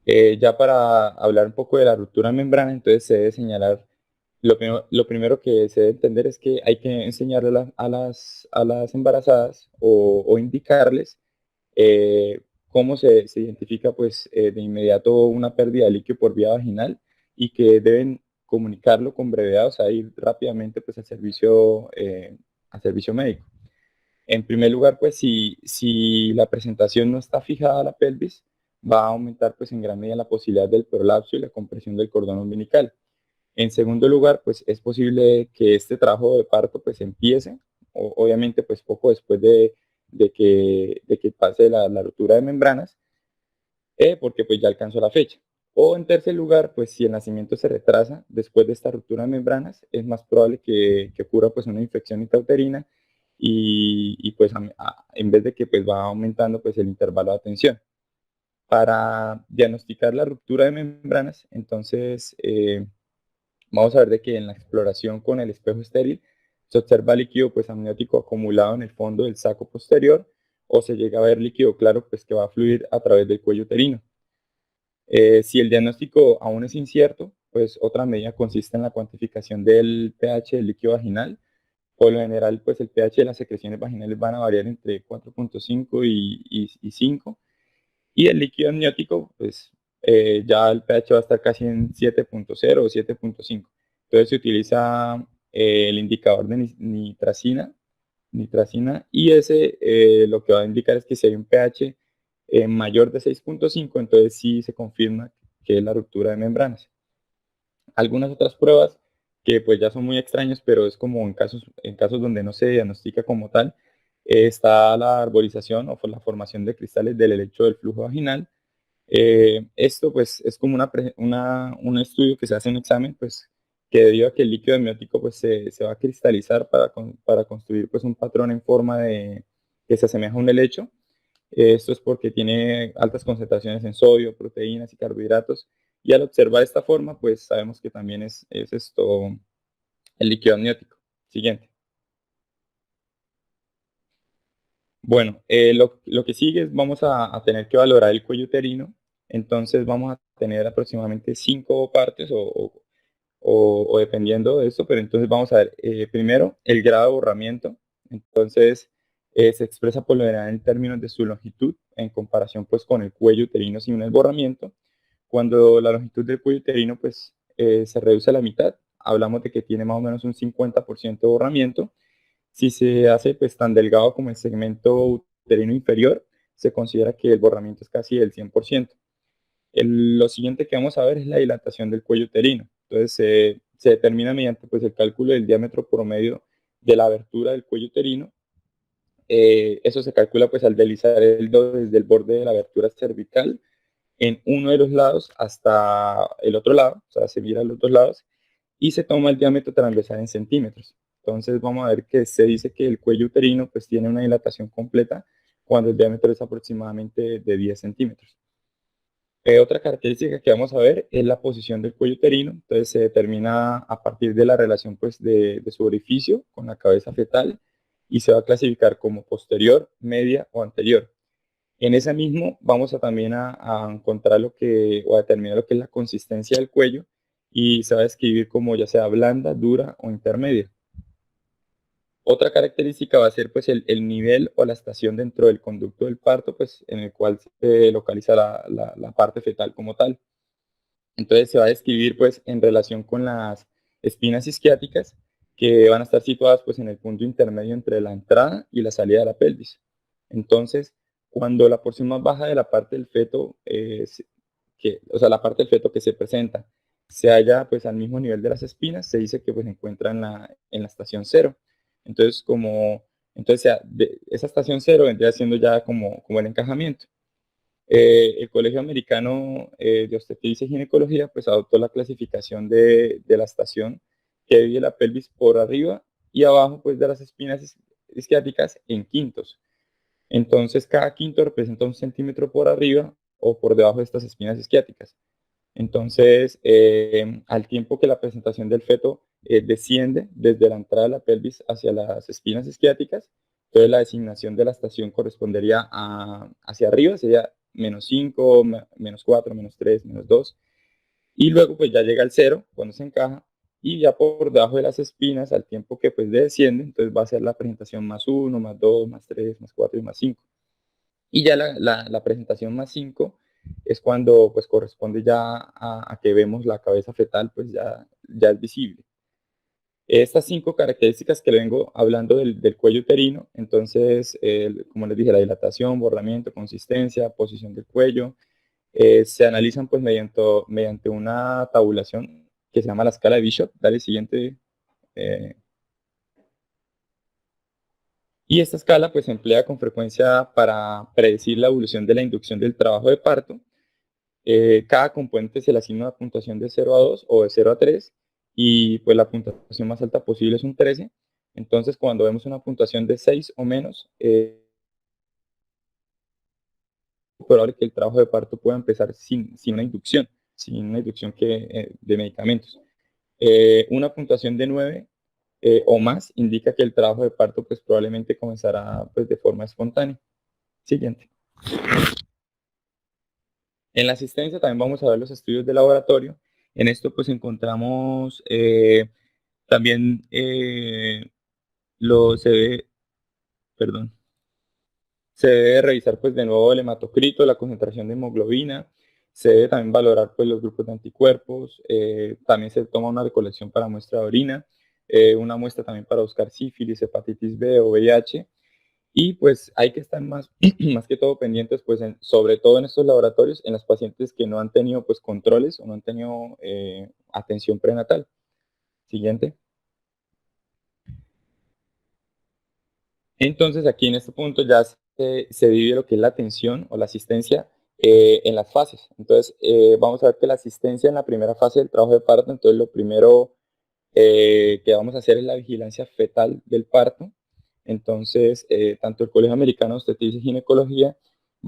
Ya para hablar un poco de la ruptura de membrana, entonces se debe señalar, lo primero que se debe entender es que hay que enseñarle a las embarazadas o indicarles cómo se identifica pues de inmediato una pérdida de líquido por vía vaginal y que deben comunicarlo con brevedad, o sea, ir rápidamente pues al servicio médico. En primer lugar, pues si la presentación no está fijada a la pelvis, va a aumentar pues en gran medida la posibilidad del prolapso y la compresión del cordón umbilical. En segundo lugar, pues es posible que este trabajo de parto pues empiece, obviamente pues poco después de que pase la ruptura de membranas, porque pues ya alcanzó la fecha. O en tercer lugar, pues si el nacimiento se retrasa después de esta ruptura de membranas, es más probable que ocurra pues una infección intrauterina y pues en vez de que pues va aumentando pues el intervalo de atención. Para diagnosticar la ruptura de membranas, entonces vamos a ver de que en la exploración con el espejo estéril se observa líquido pues amniótico acumulado en el fondo del saco posterior o se llega a ver líquido claro pues que va a fluir a través del cuello uterino. Si el diagnóstico aún es incierto, pues otra medida consiste en la cuantificación del pH del líquido vaginal. Por lo general, pues el pH de las secreciones vaginales van a variar entre 4.5 y 5. Y el líquido amniótico, pues ya el pH va a estar casi en 7.0 o 7.5. Entonces se utiliza el indicador de nitracina y ese lo que va a indicar es que si hay un pH mayor de 6.5, entonces sí se confirma que es la ruptura de membranas. Algunas otras pruebas que pues ya son muy extrañas, pero es como en casos donde no se diagnostica como tal, está la arborización o la formación de cristales del helecho del flujo vaginal. Esto pues es como un estudio que se hace en un examen, pues que debido a que el líquido amniótico pues se va a cristalizar para construir pues un patrón en forma de que se asemeja a un helecho. Esto es porque tiene altas concentraciones en sodio, proteínas y carbohidratos. Y al observar esta forma, pues sabemos que también es esto el líquido amniótico. Siguiente. Bueno, lo que sigue es vamos a tener que valorar el cuello uterino. Entonces vamos a tener aproximadamente 5 partes o dependiendo de esto, pero entonces vamos a ver primero el grado de borramiento. Entonces se expresa por lo general en términos de su longitud en comparación pues con el cuello uterino sin el borramiento. Cuando la longitud del cuello uterino pues se reduce a la mitad, hablamos de que tiene más o menos un 50% de borramiento. Si se hace pues tan delgado como el segmento uterino inferior, se considera que el borramiento es casi del 100%. Lo siguiente que vamos a ver es la dilatación del cuello uterino. Entonces se determina mediante pues, el cálculo del diámetro promedio de la abertura del cuello uterino. Eso se calcula pues al deslizar el dedo desde el borde de la abertura cervical en uno de los lados hasta el otro lado, o sea, se mira a los dos lados y se toma el diámetro transversal en centímetros. Entonces vamos a ver que se dice que el cuello uterino pues tiene una dilatación completa cuando el diámetro es aproximadamente de 10 centímetros. Otra característica que vamos a ver es la posición del cuello uterino. Entonces se determina a partir de la relación pues, de su orificio con la cabeza fetal y se va a clasificar como posterior, media o anterior. En ese mismo vamos a también a encontrar o a determinar lo que es la consistencia del cuello y se va a describir como ya sea blanda, dura o intermedia. Otra característica va a ser pues el nivel o la estación dentro del conducto del parto, pues en el cual se localiza la parte fetal como tal. Entonces se va a describir pues en relación con las espinas isquiáticas que van a estar situadas pues en el punto intermedio entre la entrada y la salida de la pelvis. Entonces, cuando la porción más baja de la parte del feto, o sea, la parte del feto que se presenta, se halla pues al mismo nivel de las espinas, se dice que pues se encuentra en la estación cero. Entonces, esa estación cero vendría siendo ya como el encajamiento. El Colegio Americano de Obstetricia y Ginecología pues adoptó la clasificación de la estación que divide la pelvis por arriba y abajo pues de las espinas isquiáticas en quintos. Entonces cada quinto representa 1 centímetro por arriba o por debajo de estas espinas isquiáticas. Entonces, al tiempo que la presentación del feto desciende desde la entrada de la pelvis hacia las espinas isquiáticas, entonces la designación de la estación correspondería hacia arriba, sería menos 5, menos 4, menos 3, menos 2. Y luego pues ya llega al 0 cuando se encaja, y ya por debajo de las espinas, al tiempo que pues desciende, entonces va a ser la presentación más 1, más 2, más 3, más 4 y más 5. Y ya la presentación más 5 es cuando pues corresponde ya a que vemos la cabeza fetal, pues ya es visible. Estas 5 características que le vengo hablando del cuello uterino, entonces, como les dije, la dilatación, borramiento, consistencia, posición del cuello, se analizan pues mediante una tabulación que se llama la escala de Bishop. Dale siguiente. Y esta escala pues se emplea con frecuencia para predecir la evolución de la inducción del trabajo de parto. Cada componente se le asigna una puntuación de 0 a 2 o de 0 a 3, y pues la puntuación más alta posible es un 13. Entonces, cuando vemos una puntuación de 6 o menos, es probable que el trabajo de parto pueda empezar sin una inducción, de medicamentos. Una puntuación de 9 o más indica que el trabajo de parto pues probablemente comenzará pues de forma espontánea. Siguiente. En la asistencia también vamos a ver los estudios de laboratorio. En esto pues encontramos también se debe, perdón, se debe revisar pues de nuevo el hematocrito, la concentración de hemoglobina. Se debe también valorar pues los grupos de anticuerpos. También se toma una recolección para muestra de orina, una muestra también para buscar sífilis, hepatitis B o VIH. Y pues hay que estar más, más que todo pendientes, pues sobre todo en estos laboratorios, en los pacientes que no han tenido pues controles o no han tenido atención prenatal. Siguiente. Entonces aquí en este punto ya se divide lo que es la atención o la asistencia en las fases. Entonces vamos a ver que la asistencia en la primera fase del trabajo de parto, entonces lo primero que vamos a hacer es la vigilancia fetal del parto. Entonces, tanto el Colegio Americano de Obstetricia y Ginecología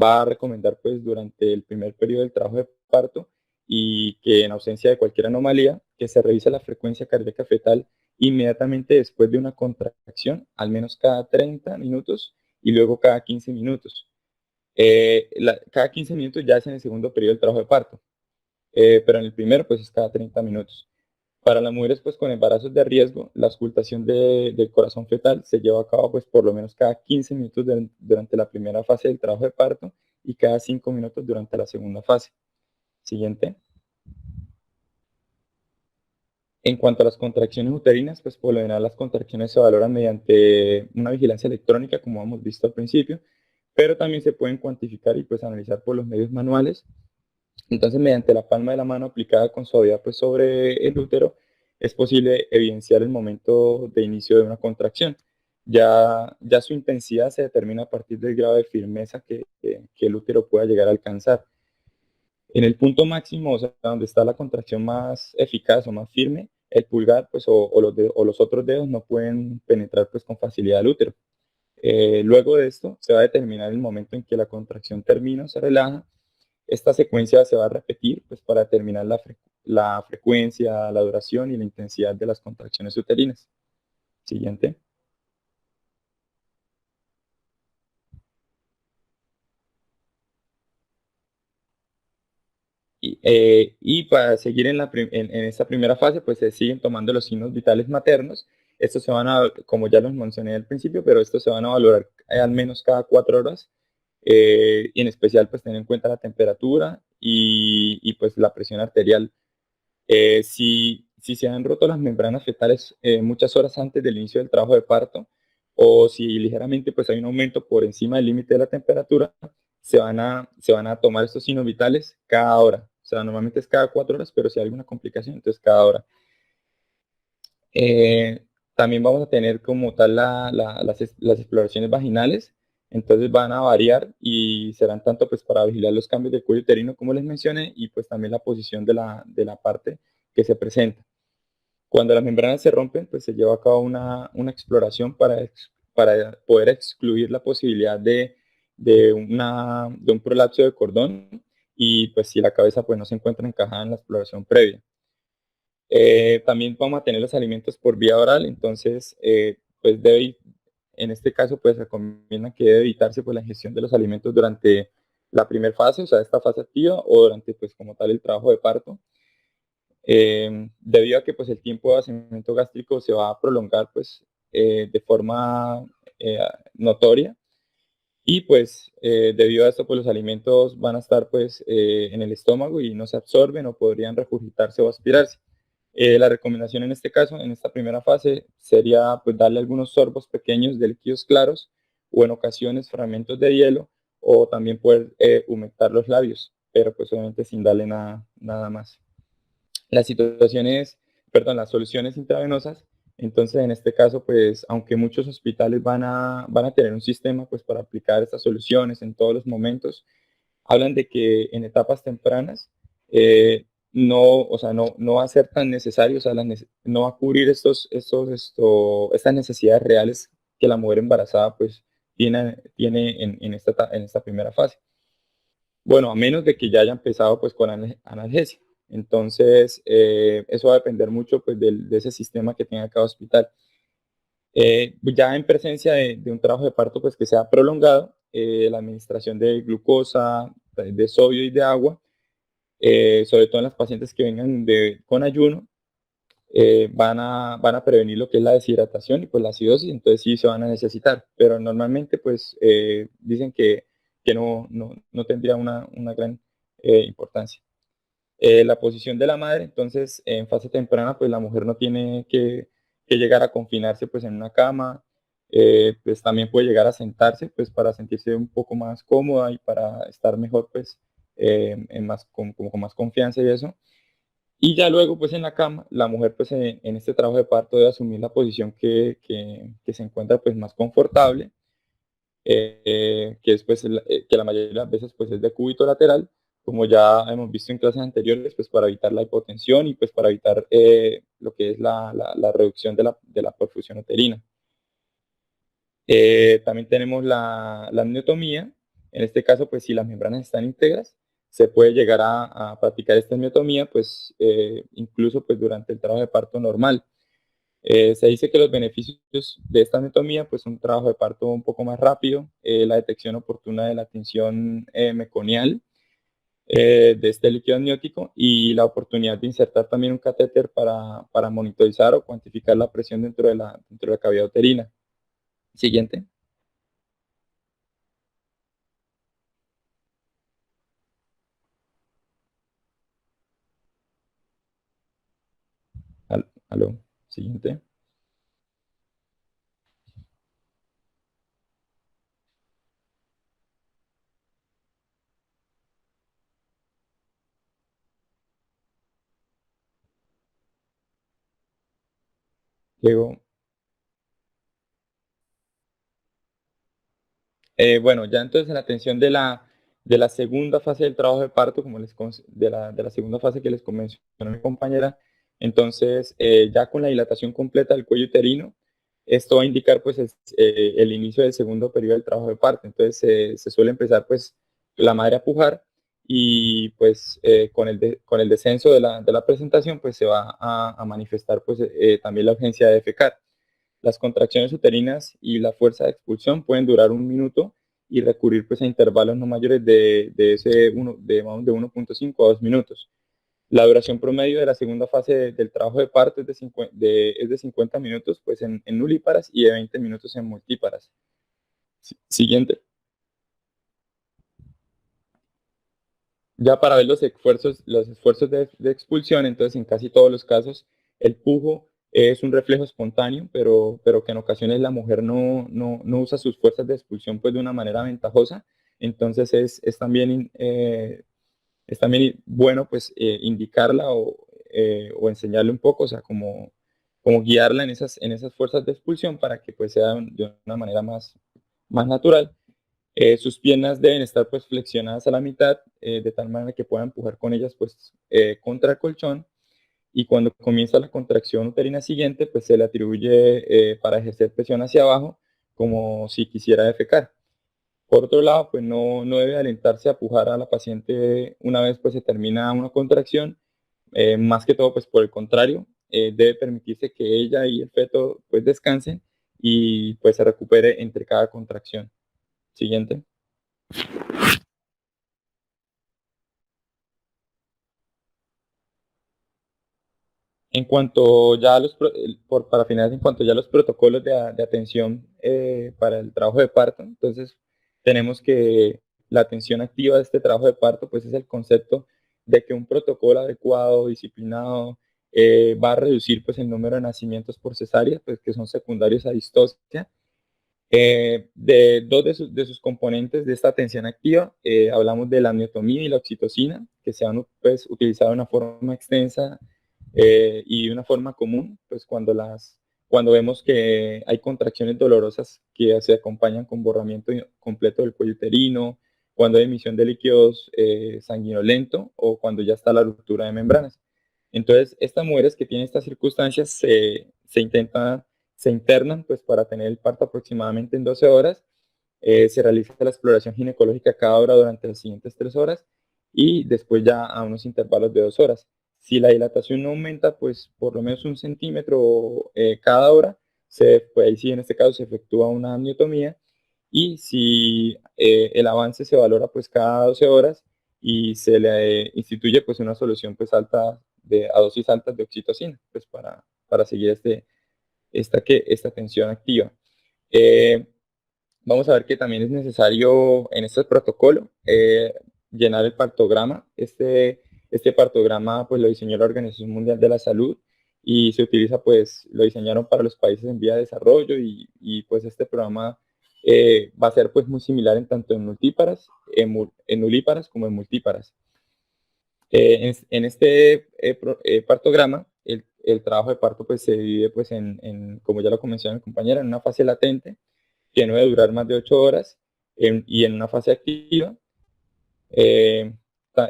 va a recomendar pues durante el primer periodo del trabajo de parto, y que en ausencia de cualquier anomalía, que se revise la frecuencia cardíaca fetal inmediatamente después de una contracción, al menos cada 30 minutos y luego cada 15 minutos. Cada 15 minutos ya es en el segundo periodo del trabajo de parto, pero en el primero pues es cada 30 minutos. Para las mujeres pues con embarazos de riesgo, la auscultación del corazón fetal se lleva a cabo pues por lo menos cada 15 minutos durante la primera fase del trabajo de parto y cada 5 minutos durante la segunda fase. Siguiente. En cuanto a las contracciones uterinas, pues por lo general las contracciones se valoran mediante una vigilancia electrónica, como hemos visto al principio, pero también se pueden cuantificar y pues analizar por los medios manuales. Entonces, mediante la palma de la mano aplicada con suavidad pues sobre el útero, es posible evidenciar el momento de inicio de una contracción. Ya su intensidad se determina a partir del grado de firmeza que el útero pueda llegar a alcanzar. En el punto máximo, o sea, donde está la contracción más eficaz o más firme, el pulgar pues, o los otros dedos no pueden penetrar pues, con facilidad al útero. Luego de esto, se va a determinar el momento en que la contracción termina o se relaja. Esta secuencia se va a repetir pues, para determinar la frecuencia, la duración y la intensidad de las contracciones uterinas. Siguiente. Y para seguir en esta primera fase, pues se siguen tomando los signos vitales maternos. Estos se van a, como ya los mencioné al principio, pero estos se van a valorar al menos cada 4 horas. Y en especial, pues tener en cuenta la temperatura y pues la presión arterial. Si se han roto las membranas fetales muchas horas antes del inicio del trabajo de parto, o si ligeramente pues hay un aumento por encima del límite de la temperatura, se van a tomar estos signos vitales cada hora. O sea, normalmente es cada 4 horas, pero si hay alguna complicación, entonces cada hora. También vamos a tener como tal las exploraciones vaginales. Entonces van a variar y serán tanto pues para vigilar los cambios del cuello uterino como les mencioné, y pues también la posición de la parte que se presenta. Cuando las membranas se rompen, pues se lleva a cabo una exploración para poder excluir la posibilidad de un prolapso de cordón, y pues si la cabeza pues no se encuentra encajada en la exploración previa. También vamos a tener los alimentos por vía oral. Entonces pues en este caso pues recomiendan que debe evitarse pues la ingestión de los alimentos durante la primera fase, o sea, esta fase activa, o durante pues como tal el trabajo de parto. Debido a que pues el tiempo de vaciamiento gástrico se va a prolongar pues de forma eh, notoria, y pues debido a esto pues los alimentos van a estar pues en el estómago y no se absorben o podrían regurgitarse o aspirarse. La recomendación en este caso, en esta primera fase, sería pues darle algunos sorbos pequeños de líquidos claros, o en ocasiones fragmentos de hielo, o también poder humectar los labios, pero pues obviamente sin darle nada más. Las situaciones, perdón, las soluciones intravenosas, entonces en este caso, pues aunque muchos hospitales van a tener un sistema pues para aplicar estas soluciones en todos los momentos, hablan de que en etapas tempranas no, o sea, no va a ser tan necesario, o sea, no va a cubrir estas necesidades reales que la mujer embarazada pues tiene en esta primera fase. Bueno, a menos de que ya haya empezado pues con analgesia. Entonces, eso va a depender mucho pues de ese sistema que tenga cada hospital. Ya en presencia de un trabajo de parto pues que sea prolongado, la administración de glucosa, de sodio y de agua, sobre todo en las pacientes que vengan con ayuno, van a prevenir lo que es la deshidratación y pues la acidosis, entonces sí se van a necesitar, pero normalmente pues dicen que no tendría una gran importancia. La posición de la madre, entonces en fase temprana pues la mujer no tiene que llegar a confinarse pues en una cama, pues también puede llegar a sentarse pues para sentirse un poco más cómoda y para estar mejor pues como con más confianza y eso. Y ya luego, pues en la cama, la mujer pues en este trabajo de parto debe asumir la posición que se encuentra pues más confortable, que es pues que la mayoría de las veces pues es de cúbito lateral, como ya hemos visto en clases anteriores, pues para evitar la hipotensión y pues para evitar lo que es la reducción de la perfusión uterina. También tenemos la amniotomía. En este caso, pues si las membranas están íntegras, se puede llegar a practicar esta amniotomía, pues incluso pues durante el trabajo de parto normal. Se dice que los beneficios de esta amniotomía, pues un trabajo de parto un poco más rápido, la detección oportuna de la tensión meconial de este líquido amniótico, y la oportunidad de insertar también un catéter para monitorizar o cuantificar la presión dentro de la cavidad uterina. Siguiente. Aló, siguiente. Luego, bueno, ya entonces en la atención de la segunda fase del trabajo de parto, de la segunda fase que les mencionó mi compañera, entonces ya con la dilatación completa del cuello uterino, esto va a indicar pues el inicio del segundo periodo del trabajo de parto. Entonces se suele empezar pues la madre a pujar, y pues con el descenso de la presentación pues se va a manifestar pues también la urgencia de defecar. Las contracciones uterinas y la fuerza de expulsión pueden durar 1 minuto y recurrir pues a intervalos no mayores de 1.5 a 2 minutos. La duración promedio de la segunda fase del trabajo de parto es de 50 minutos pues en nulíparas, y de 20 minutos en multíparas. Siguiente. Ya para ver los esfuerzos de expulsión, entonces en casi todos los casos el pujo es un reflejo espontáneo, pero que en ocasiones la mujer no usa sus fuerzas de expulsión pues de una manera ventajosa. Entonces es también bueno pues indicarla o enseñarle un poco, o sea, como guiarla en esas fuerzas de expulsión para que pues sea de una manera más natural. Sus piernas deben estar pues flexionadas a la mitad, de tal manera que puedan empujar con ellas pues contra el colchón, y cuando comienza la contracción uterina siguiente pues se le atribuye para ejercer presión hacia abajo, como si quisiera defecar. Por otro lado, pues no debe alentarse a pujar a la paciente una vez pues se termina una contracción. Más que todo pues por el contrario, debe permitirse que ella y el feto pues descansen y pues se recupere entre cada contracción. Siguiente. En cuanto ya a para finalizar, en cuanto ya a los protocolos de atención para el trabajo de parto, entonces tenemos que la atención activa de este trabajo de parto, pues es el concepto de que un protocolo adecuado, disciplinado, va a reducir pues el número de nacimientos por cesárea, pues que son secundarios a distocia. De dos de sus componentes de esta atención activa, hablamos de la amiotomía y la oxitocina, que se han pues, utilizado de una forma extensa y de una forma común, pues cuando vemos que hay contracciones dolorosas que se acompañan con borramiento completo del cuello uterino, cuando hay emisión de líquidos sanguinolento o cuando ya está la ruptura de membranas. Entonces, estas mujeres que tienen estas circunstancias se internan pues para tener el parto aproximadamente en 12 horas. Se realiza la exploración ginecológica cada hora durante las siguientes 3 horas y después ya a unos intervalos de 2 horas. Si la dilatación no aumenta, pues por lo menos 1 centímetro cada hora, pues ahí sí en este caso se efectúa una amniotomía y si el avance se valora pues cada 12 horas y se le instituye pues una solución pues alta a dosis altas de oxitocina pues para seguir esta tensión activa. Eh, Vamos a ver que también es necesario en este protocolo llenar el partograma. Este partograma pues lo diseñó la Organización Mundial de la Salud y se utiliza pues, lo diseñaron para los países en vía de desarrollo y pues este programa va a ser pues muy similar en tanto en multíparas, en nulíparas como en multíparas. En este partograma, el trabajo de parto pues se divide pues como ya lo mencionó mi compañera, en una fase latente, que no debe durar más de 8 horas, y en una fase activa. Eh,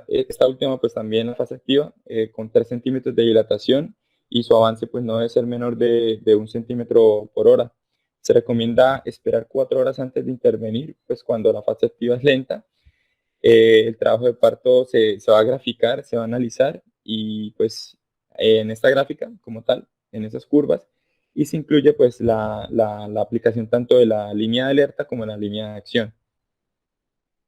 Esta última pues también en la fase activa, con 3 centímetros de dilatación y su avance pues no debe ser menor de 1 centímetro por hora. Se recomienda esperar 4 horas antes de intervenir, pues cuando la fase activa es lenta. El trabajo de parto se va a graficar, se va a analizar y pues en esta gráfica como tal, en esas curvas, y se incluye pues la aplicación tanto de la línea de alerta como de la línea de acción.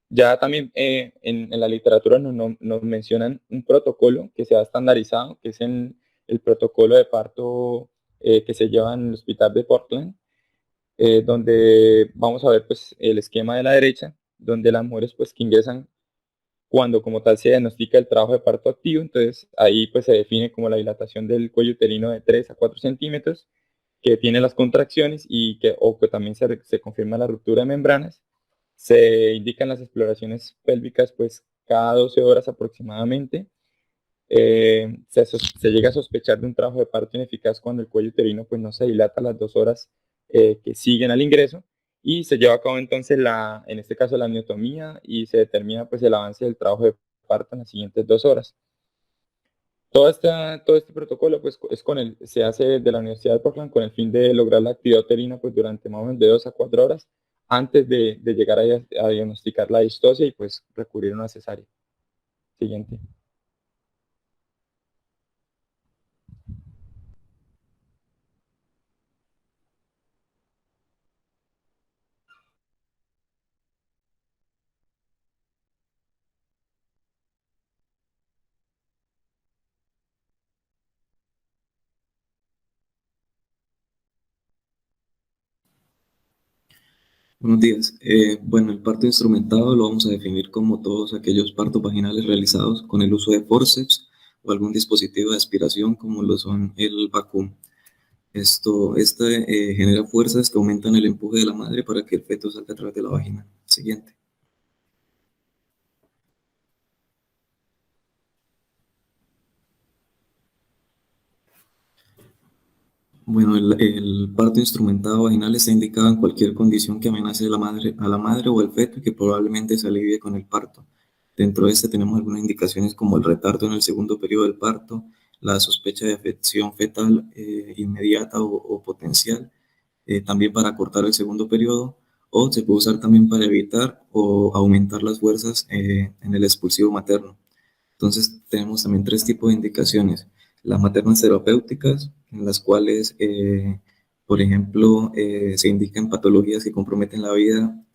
Ya también en la literatura nos mencionan un protocolo que se ha estandarizado, que es el protocolo de parto que se lleva en el hospital de Portland, donde vamos a ver pues el esquema de la derecha, donde las mujeres pues que ingresan cuando como tal se diagnostica el trabajo de parto activo, entonces ahí pues se define como la dilatación del cuello uterino de 3 a 4 centímetros, que tiene las contracciones o que también se confirma la ruptura de membranas. Se indican las exploraciones pélvicas pues cada 12 horas aproximadamente. Se llega a sospechar de un trabajo de parto ineficaz cuando el cuello uterino pues no se dilata las 2 horas que siguen al ingreso y se lleva a cabo entonces en este caso la amniotomía y se determina pues el avance del trabajo de parto en las siguientes 2 horas. Todo este protocolo pues se hace de la Universidad de Portland con el fin de lograr la actividad uterina pues durante más o menos de 2 a 4 horas antes de llegar a diagnosticar la distocia y pues recurrir a una cesárea. Siguiente. Buenos días. Bueno, el parto instrumentado lo vamos a definir como todos aquellos partos vaginales realizados con el uso de forceps o algún dispositivo de aspiración como lo son el vacuum. Este genera fuerzas que aumentan el empuje de la madre para que el feto salga a través de la vagina. Siguiente. Bueno, el parto instrumentado vaginal está indicado en cualquier condición que amenace a la madre o al feto y que probablemente se alivie con el parto. Dentro de este tenemos algunas indicaciones como el retardo en el segundo periodo del parto, la sospecha de afección fetal inmediata o potencial, también para cortar el segundo periodo, o se puede usar también para evitar o aumentar las fuerzas en el expulsivo materno. Entonces tenemos también tres tipos de indicaciones. Las maternas terapéuticas, en las cuales, por ejemplo, se indican patologías que comprometen la vida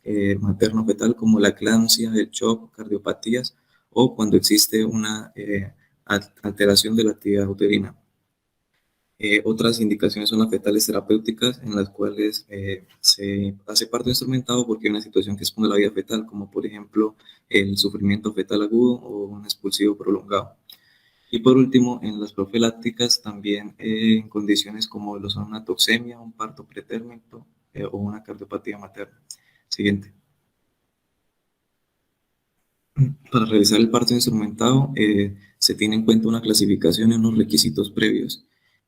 materno-fetal como la eclampsia, el shock, cardiopatías o cuando existe una alteración de la actividad uterina. Otras indicaciones son las fetales terapéuticas, en las cuales se hace parto instrumentado porque hay una situación que expone la vida fetal, como por ejemplo el sufrimiento fetal agudo o un expulsivo prolongado. Y por último, en las profilácticas también en condiciones como lo son una toxemia, un parto pretérmino o una cardiopatía materna. Siguiente. Para realizar el parto instrumentado se tiene en cuenta una clasificación y unos requisitos previos.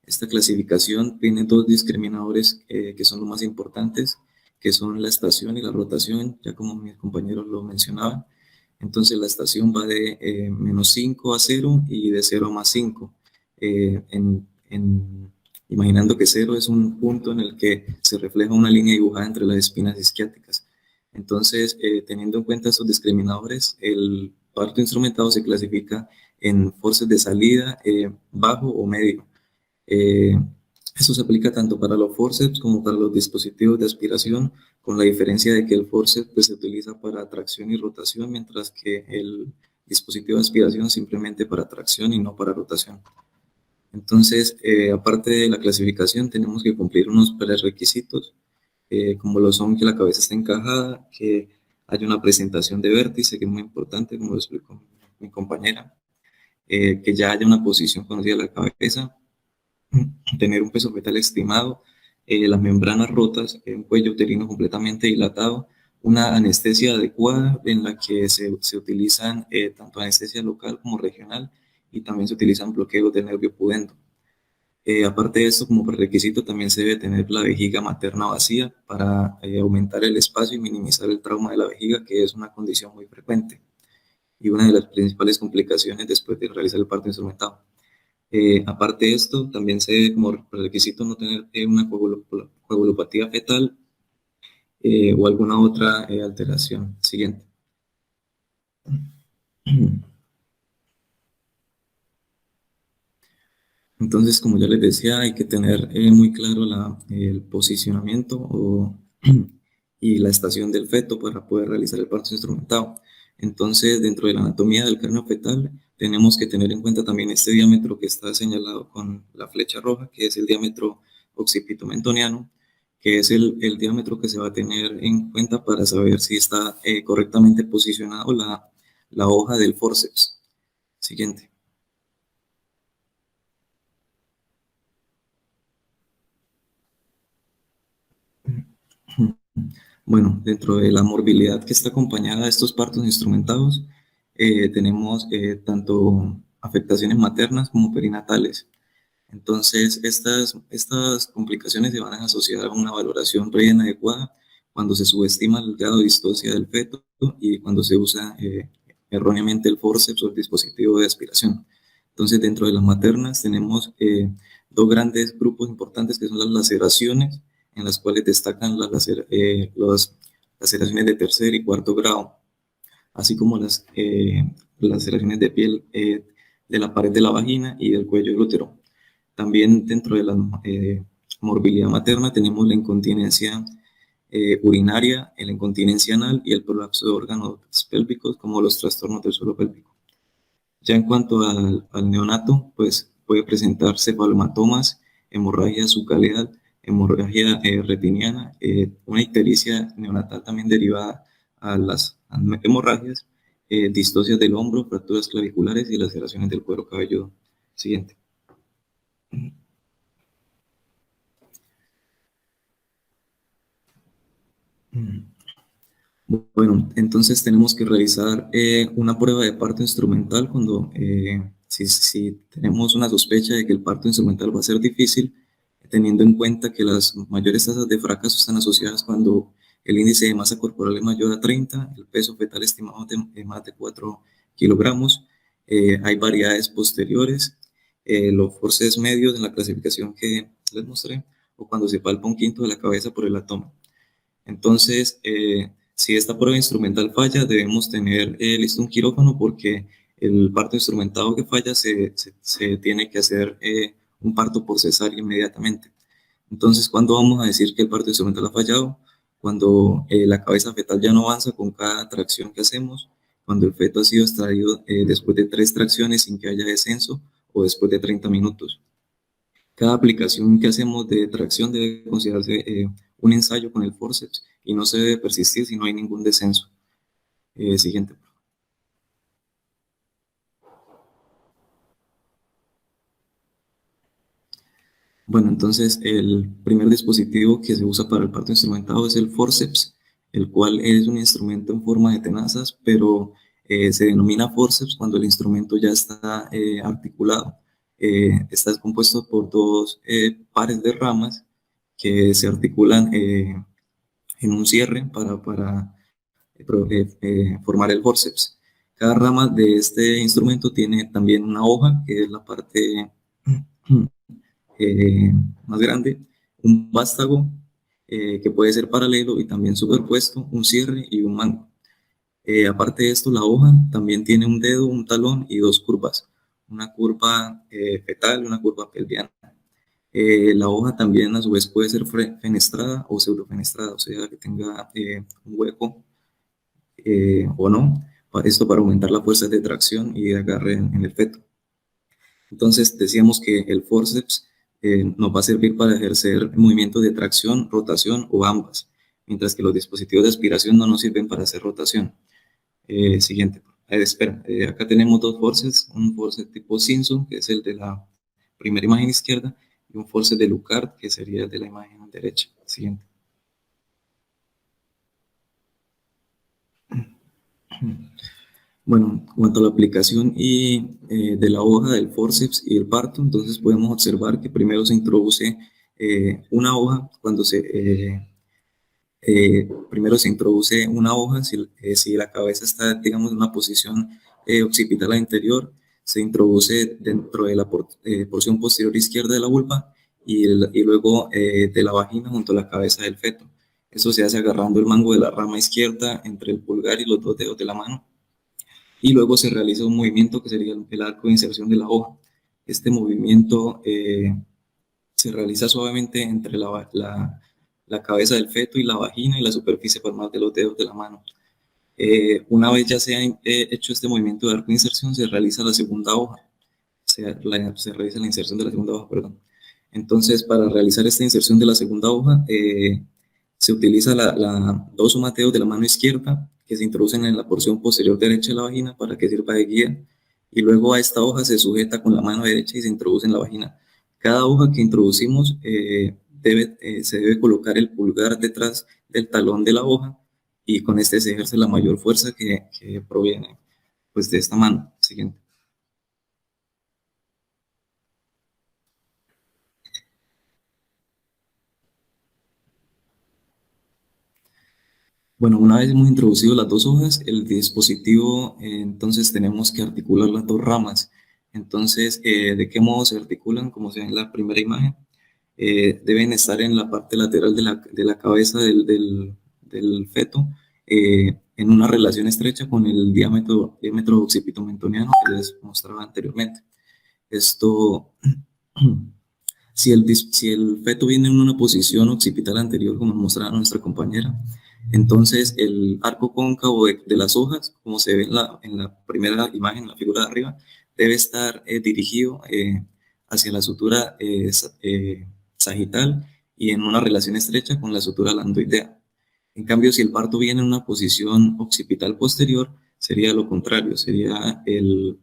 Esta clasificación tiene dos discriminadores que son los más importantes, que son la estación y la rotación, ya como mis compañeros lo mencionaban. Entonces la estación va de -5 a 0 y de 0 a +5. Imaginando que 0 es un punto en el que se refleja una línea dibujada entre las espinas isquiáticas. Entonces, teniendo en cuenta estos discriminadores, el parto instrumentado se clasifica en forces de salida bajo o medio. Eso se aplica tanto para los forceps como para los dispositivos de aspiración, con la diferencia de que el forceps pues, se utiliza para tracción y rotación, mientras que el dispositivo de aspiración simplemente para tracción y no para rotación. Entonces, aparte de la clasificación, tenemos que cumplir unos prerequisitos, como lo son que la cabeza esté encajada, que haya una presentación de vértice, que es muy importante, como lo explicó mi compañera, que ya haya una posición conocida de la cabeza, tener un peso fetal estimado, las membranas rotas, un cuello uterino completamente dilatado, una anestesia adecuada en la que se utilizan tanto anestesia local como regional y también se utilizan bloqueos del nervio pudendo. Aparte de esto, como requisito, también se debe tener la vejiga materna vacía para aumentar el espacio y minimizar el trauma de la vejiga, que es una condición muy frecuente y una de las principales complicaciones después de realizar el parto instrumentado. Aparte de esto, también se debe como requisito no tener una coagulopatía fetal o alguna otra alteración. Siguiente. Entonces, como ya les decía, hay que tener muy claro el posicionamiento y la estación del feto para poder realizar el parto instrumentado. Entonces, dentro de la anatomía del cráneo fetal, tenemos que tener en cuenta también este diámetro que está señalado con la flecha roja, que es el diámetro occipito-mentoniano, que es el diámetro que se va a tener en cuenta para saber si está correctamente posicionado la hoja del forceps. Siguiente. Bueno, dentro de la morbilidad que está acompañada de estos partos instrumentados, tenemos tanto afectaciones maternas como perinatales. Entonces, estas complicaciones se van a asociar a una valoración previa inadecuada cuando se subestima el grado de distocia del feto y cuando se usa erróneamente el forceps o el dispositivo de aspiración. Entonces, dentro de las maternas tenemos dos grandes grupos importantes que son las laceraciones, en las cuales destacan las laceraciones de tercer y cuarto grado, así como las laceraciones de piel de la pared de la vagina y del cuello del útero. También dentro de la morbilidad materna tenemos la incontinencia urinaria, la incontinencia anal y el prolapso de órganos pélvicos como los trastornos del suelo pélvico. Ya en cuanto al neonato, pues puede presentar cefalomatomas, hemorragia sucaleal, hemorragia retiniana, una ictericia neonatal también derivada a las hemorragias, distocias del hombro, fracturas claviculares y laceraciones del cuero cabelludo. Siguiente. Bueno, entonces tenemos que realizar una prueba de parto instrumental cuando, si tenemos una sospecha de que el parto instrumental va a ser difícil, teniendo en cuenta que las mayores tasas de fracaso están asociadas cuando el índice de masa corporal es mayor a 30, el peso fetal estimado de más de 4 kilogramos, hay variedades posteriores, los forces medios en la clasificación que les mostré, o cuando se palpa un quinto de la cabeza por el abdomen. Entonces, si esta prueba instrumental falla, debemos tener listo un quirófano porque el parto instrumentado que falla se tiene que hacer un parto por cesárea inmediatamente. Entonces, ¿cuándo vamos a decir que el parto instrumental ha fallado? Cuando la cabeza fetal ya no avanza con cada tracción que hacemos, cuando el feto ha sido extraído después de 3 tracciones sin que haya descenso o después de 30 minutos. Cada aplicación que hacemos de tracción debe considerarse un ensayo con el forceps y no se debe persistir si no hay ningún descenso. Siguiente. Bueno, entonces el primer dispositivo que se usa para el parto instrumentado es el forceps, el cual es un instrumento en forma de tenazas, pero se denomina forceps cuando el instrumento ya está articulado. Está compuesto por dos pares de ramas que se articulan en un cierre para formar el forceps. Cada rama de este instrumento tiene también una hoja, que es la parte eh, más grande, un vástago que puede ser paralelo y también superpuesto, un cierre y un mango. Aparte de esto, la hoja también tiene un dedo, un talón y dos curvas, una curva fetal y una curva pelviana. La hoja también a su vez puede ser fenestrada o pseudofenestrada, o sea, que tenga un hueco o no, esto para aumentar la fuerza de tracción y de agarre en el feto. Entonces decíamos que el forceps nos va a servir para ejercer movimientos de tracción, rotación o ambas, mientras que los dispositivos de aspiración no nos sirven para hacer rotación. Siguiente. Espera, acá tenemos dos forces, un force tipo Simpson, que es el de la primera imagen izquierda, y un force de Lucard, que sería el de la imagen derecha. Siguiente. Bueno, en cuanto a la aplicación de la hoja del forceps y el parto, entonces podemos observar que primero se introduce una hoja primero se introduce una hoja, si la cabeza está, digamos, en una posición occipital anterior, se introduce dentro de la porción posterior izquierda de la vulva y luego de la vagina junto a la cabeza del feto. Eso se hace agarrando el mango de la rama izquierda entre el pulgar y los dos dedos de la mano y luego se realiza un movimiento que sería el arco de inserción de la hoja. Este movimiento se realiza suavemente entre la cabeza del feto y la vagina y la superficie palmar de los dedos de la mano. Una vez ya se ha hecho este movimiento de arco de inserción, se realiza la segunda hoja. Se realiza la inserción de la segunda hoja, perdón. Entonces, para realizar esta inserción de la segunda hoja, se utiliza dos somateos de la mano izquierda que se introducen en la porción posterior derecha de la vagina para que sirva de guía. Y luego a esta hoja se sujeta con la mano derecha y se introduce en la vagina. Cada hoja que introducimos se debe colocar el pulgar detrás del talón de la hoja y con este se ejerce la mayor fuerza que proviene pues, de esta mano. Siguiente. Bueno, una vez hemos introducido las dos hojas, el dispositivo, entonces tenemos que articular las dos ramas. Entonces, ¿de qué modo se articulan? Como se ve en la primera imagen, deben estar en la parte lateral de la cabeza del feto, en una relación estrecha con el diámetro occipitomentoniano que les mostraba anteriormente. Esto, si el feto viene en una posición occipital anterior, como mostraba nuestra compañera, entonces el arco cóncavo de las hojas, como se ve en la primera imagen, en la figura de arriba, debe estar dirigido hacia la sutura sagital y en una relación estrecha con la sutura landoidea. En cambio, si el parto viene en una posición occipital posterior, sería lo contrario, sería el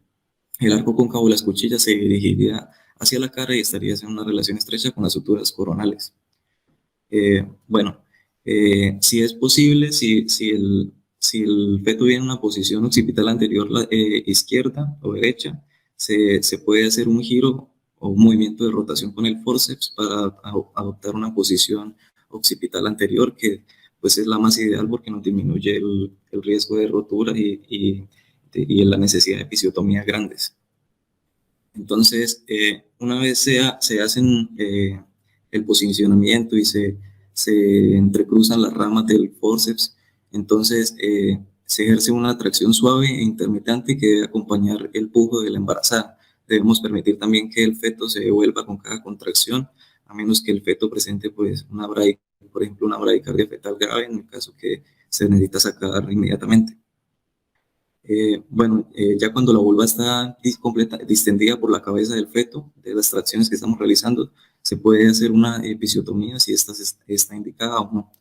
arco cóncavo de las cuchillas se dirigiría hacia la cara y estaría en una relación estrecha con las suturas coronales. Bueno, si es posible, si el feto viene en una posición occipital anterior izquierda o derecha, se puede hacer un giro o un movimiento de rotación con el forceps para adoptar una posición occipital anterior que pues es la más ideal porque nos disminuye el riesgo de rotura y la necesidad de episiotomías grandes. Entonces, una vez se hacen el posicionamiento y se entrecruzan las ramas del forceps, entonces se ejerce una tracción suave e intermitente que debe acompañar el pujo de la embarazada. Debemos permitir también que el feto se devuelva con cada contracción, a menos que el feto presente pues, por ejemplo, una bradicardia fetal grave, en el caso que se necesita sacar inmediatamente. Ya cuando la vulva está distendida por la cabeza del feto, de las tracciones que estamos realizando, se puede hacer una episiotomía si esta está indicada o no.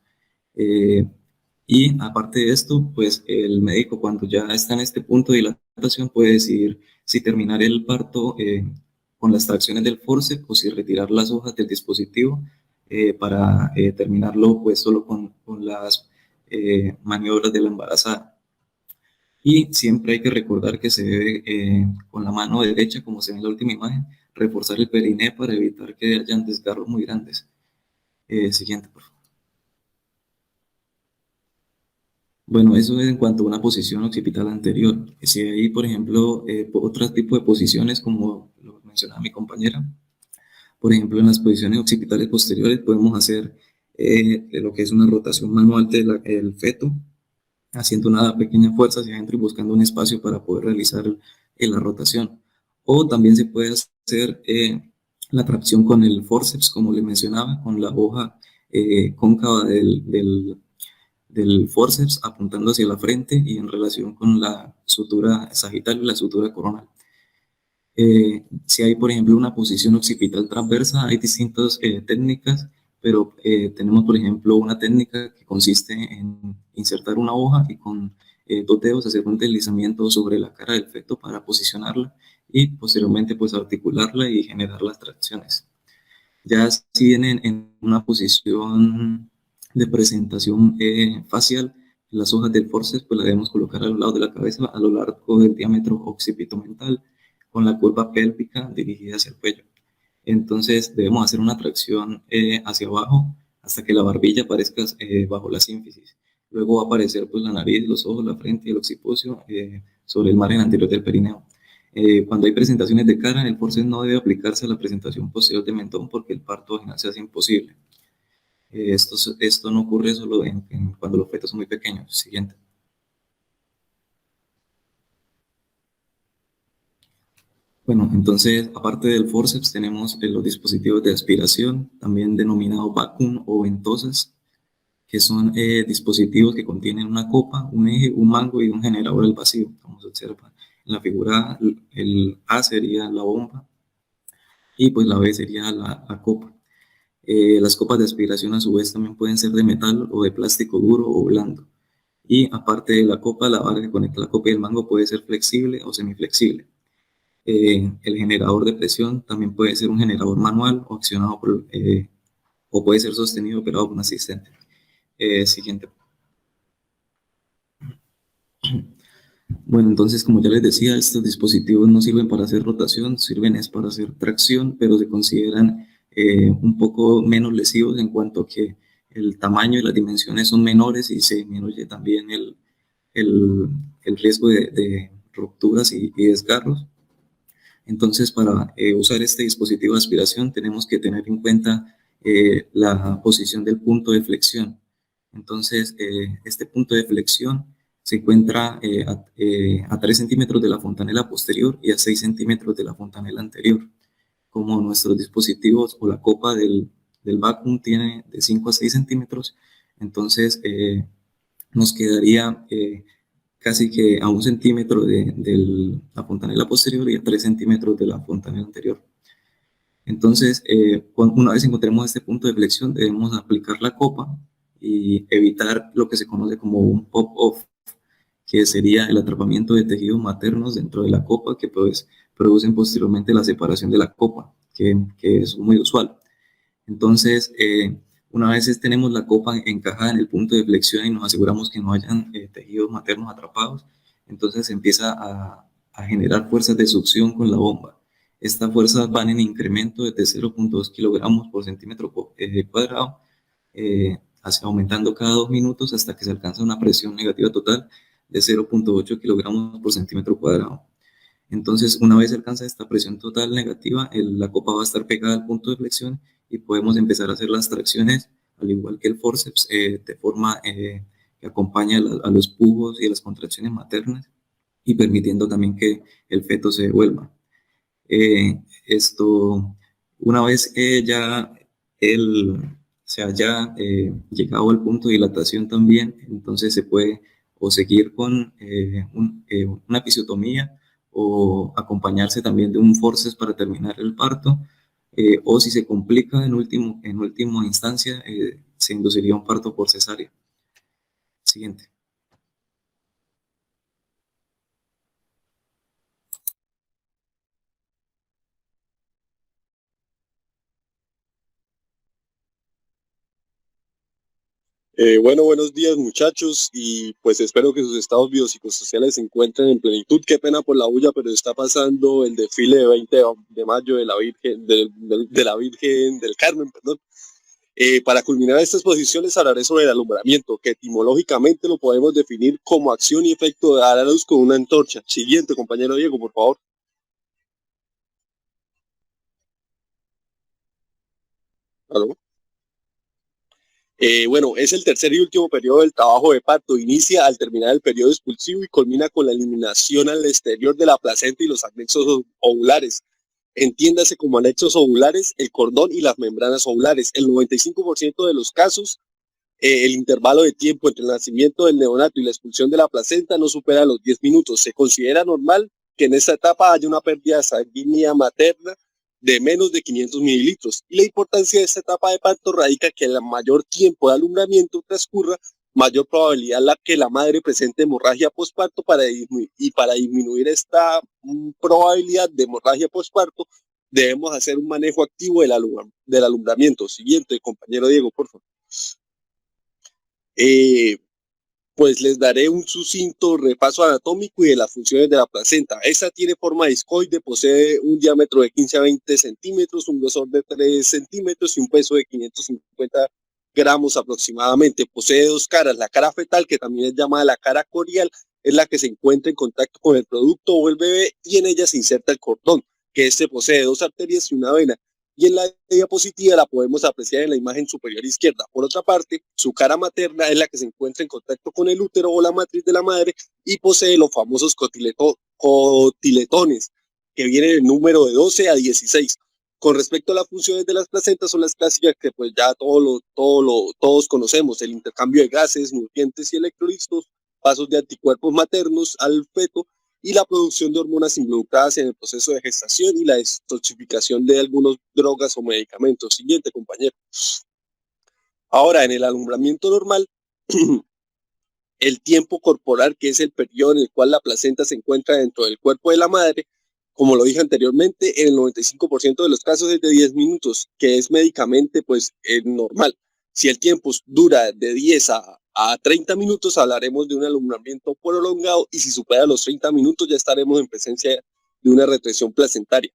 Y aparte de esto, pues el médico cuando ya está en este punto de dilatación puede decidir si terminar el parto con las tracciones del forceps o si retirar las hojas del dispositivo para terminarlo pues solo con las maniobras de la embarazada. Y siempre hay que recordar que se debe, con la mano derecha, como se ve en la última imagen, reforzar el periné para evitar que hayan desgarros muy grandes. Siguiente, por favor. Bueno, eso es en cuanto a una posición occipital anterior. Si hay, por ejemplo, otro tipo de posiciones, como lo mencionaba mi compañera, por ejemplo, en las posiciones occipitales posteriores podemos hacer lo que es una rotación manual del feto, haciendo una pequeña fuerza hacia adentro y buscando un espacio para poder realizar la rotación. O también se puede hacer la tracción con el forceps, como le mencionaba, con la hoja cóncava del forceps apuntando hacia la frente y en relación con la sutura sagital y la sutura coronal. Si hay, por ejemplo, una posición occipital transversa, hay distintas técnicas, pero tenemos, por ejemplo, una técnica que consiste en insertar una hoja y con dos dedos hacer un deslizamiento sobre la cara del feto para posicionarla y posteriormente pues articularla y generar las tracciones. Ya si vienen en una posición de presentación facial, las hojas del forceps pues las debemos colocar a los lados de la cabeza a lo largo del diámetro occipitomental con la curva pélvica dirigida hacia el cuello. Entonces debemos hacer una tracción hacia abajo hasta que la barbilla aparezca bajo la sínfisis. Luego va a aparecer pues la nariz, los ojos, la frente y el occipucio sobre el margen anterior del perineo. Cuando hay presentaciones de cara, el forceps no debe aplicarse a la presentación posterior de mentón porque el parto vaginal se hace imposible. Esto no ocurre solo cuando los fetos son muy pequeños. Siguiente. Bueno, entonces, aparte del forceps, tenemos los dispositivos de aspiración, también denominados vacuum o ventosas, que son dispositivos que contienen una copa, un eje, un mango y un generador al vacío. Como se observa en la figura, el A sería la bomba y pues la B sería la copa. Las copas de aspiración a su vez también pueden ser de metal o de plástico duro o blando. Y aparte de la copa, la barra que conecta la copa y el mango puede ser flexible o semiflexible. El generador de presión también puede ser un generador manual o accionado o puede ser sostenido o operado por un asistente. Siguiente. Bueno, entonces, como ya les decía, estos dispositivos no sirven para hacer rotación, sirven es para hacer tracción, pero se consideran un poco menos lesivos en cuanto a que el tamaño y las dimensiones son menores y se disminuye también el riesgo de rupturas y desgarros. Entonces, para usar este dispositivo de aspiración tenemos que tener en cuenta la posición del punto de flexión. Entonces, este punto de flexión se encuentra a 3 centímetros de la fontanela posterior y a 6 centímetros de la fontanela anterior. Como nuestros dispositivos o la copa del vacuum tiene de 5 a 6 centímetros, entonces nos quedaría casi que a 1 centímetro de la fontanela posterior y a 3 centímetros de la fontanela anterior. Entonces, una vez encontremos este punto de flexión, debemos aplicar la copa y evitar lo que se conoce como un pop-off, que sería el atrapamiento de tejidos maternos dentro de la copa que pues, producen posteriormente la separación de la copa, que es muy usual. Entonces, una vez tenemos la copa encajada en el punto de flexión y nos aseguramos que no hayan tejidos maternos atrapados, entonces se empieza a generar fuerzas de succión con la bomba. Estas fuerzas van en incremento desde 0.2 kilogramos por centímetro cuadrado, aumentando cada 2 minutos hasta que se alcanza una presión negativa total de 0.8 kilogramos por centímetro cuadrado. Entonces, una vez se alcanza esta presión total negativa, la copa va a estar pegada al punto de flexión y podemos empezar a hacer las tracciones, al igual que el forceps, de forma que acompaña a los pujos y a las contracciones maternas y permitiendo también que el feto se devuelva. Una vez ya él se haya llegado al punto de dilatación también, entonces se puede o seguir con una episiotomía o acompañarse también de un forceps para terminar el parto, o si se complica en última instancia, se induciría un parto por cesárea. Siguiente. Bueno, buenos días muchachos y pues espero que sus estados biopsicosociales se encuentren en plenitud. Qué pena por la bulla, pero está pasando el desfile de 20 de mayo de la Virgen, de la Virgen del Carmen, perdón. Para culminar estas posiciones hablaré sobre el alumbramiento, que etimológicamente lo podemos definir como acción y efecto de dar a luz con una antorcha. Siguiente, compañero Diego, por favor. ¿Aló? Bueno, es el tercer y último periodo del trabajo de parto. Inicia al terminar el periodo expulsivo y culmina con la eliminación al exterior de la placenta y los anexos ovulares. Entiéndase como anexos ovulares el cordón y las membranas ovulares. El 95% de los casos, el intervalo de tiempo entre el nacimiento del neonato y la expulsión de la placenta no supera los 10 minutos. Se considera normal que en esta etapa haya una pérdida sanguínea materna de menos de 500 mililitros. Y la importancia de esta etapa de parto radica que el mayor tiempo de alumbramiento transcurra, mayor probabilidad que la madre presente hemorragia postparto y para disminuir esta probabilidad de hemorragia postparto debemos hacer un manejo activo del alumbramiento. Siguiente, compañero Diego, por favor. Pues les daré un sucinto repaso anatómico y de las funciones de la placenta. Esta tiene forma discoide, posee un diámetro de 15 a 20 centímetros, un grosor de 3 centímetros y un peso de 550 gramos aproximadamente. Posee dos caras, la cara fetal, que también es llamada la cara corial, es la que se encuentra en contacto con el producto o el bebé, y en ella se inserta el cordón, que este posee dos arterias y una vena. Y en la diapositiva la podemos apreciar en la imagen superior izquierda. Por otra parte, su cara materna es la que se encuentra en contacto con el útero o la matriz de la madre y posee los famosos cotiletones, que vienen en número de 12 a 16. Con respecto a las funciones de las placentas, son las clásicas que pues ya todos conocemos: el intercambio de gases, nutrientes y electrolitos, pasos de anticuerpos maternos al feto, y la producción de hormonas involucradas en el proceso de gestación y la detoxificación de algunas drogas o medicamentos. Siguiente, compañero. Ahora, en el alumbramiento normal, el tiempo corporal, que es el periodo en el cual la placenta se encuentra dentro del cuerpo de la madre, como lo dije anteriormente, en el 95% de los casos es de 10 minutos, que es médicamente pues normal. Si el tiempo dura de 10 a 30 minutos, hablaremos de un alumbramiento prolongado, y si supera los 30 minutos ya estaremos en presencia de una retención placentaria.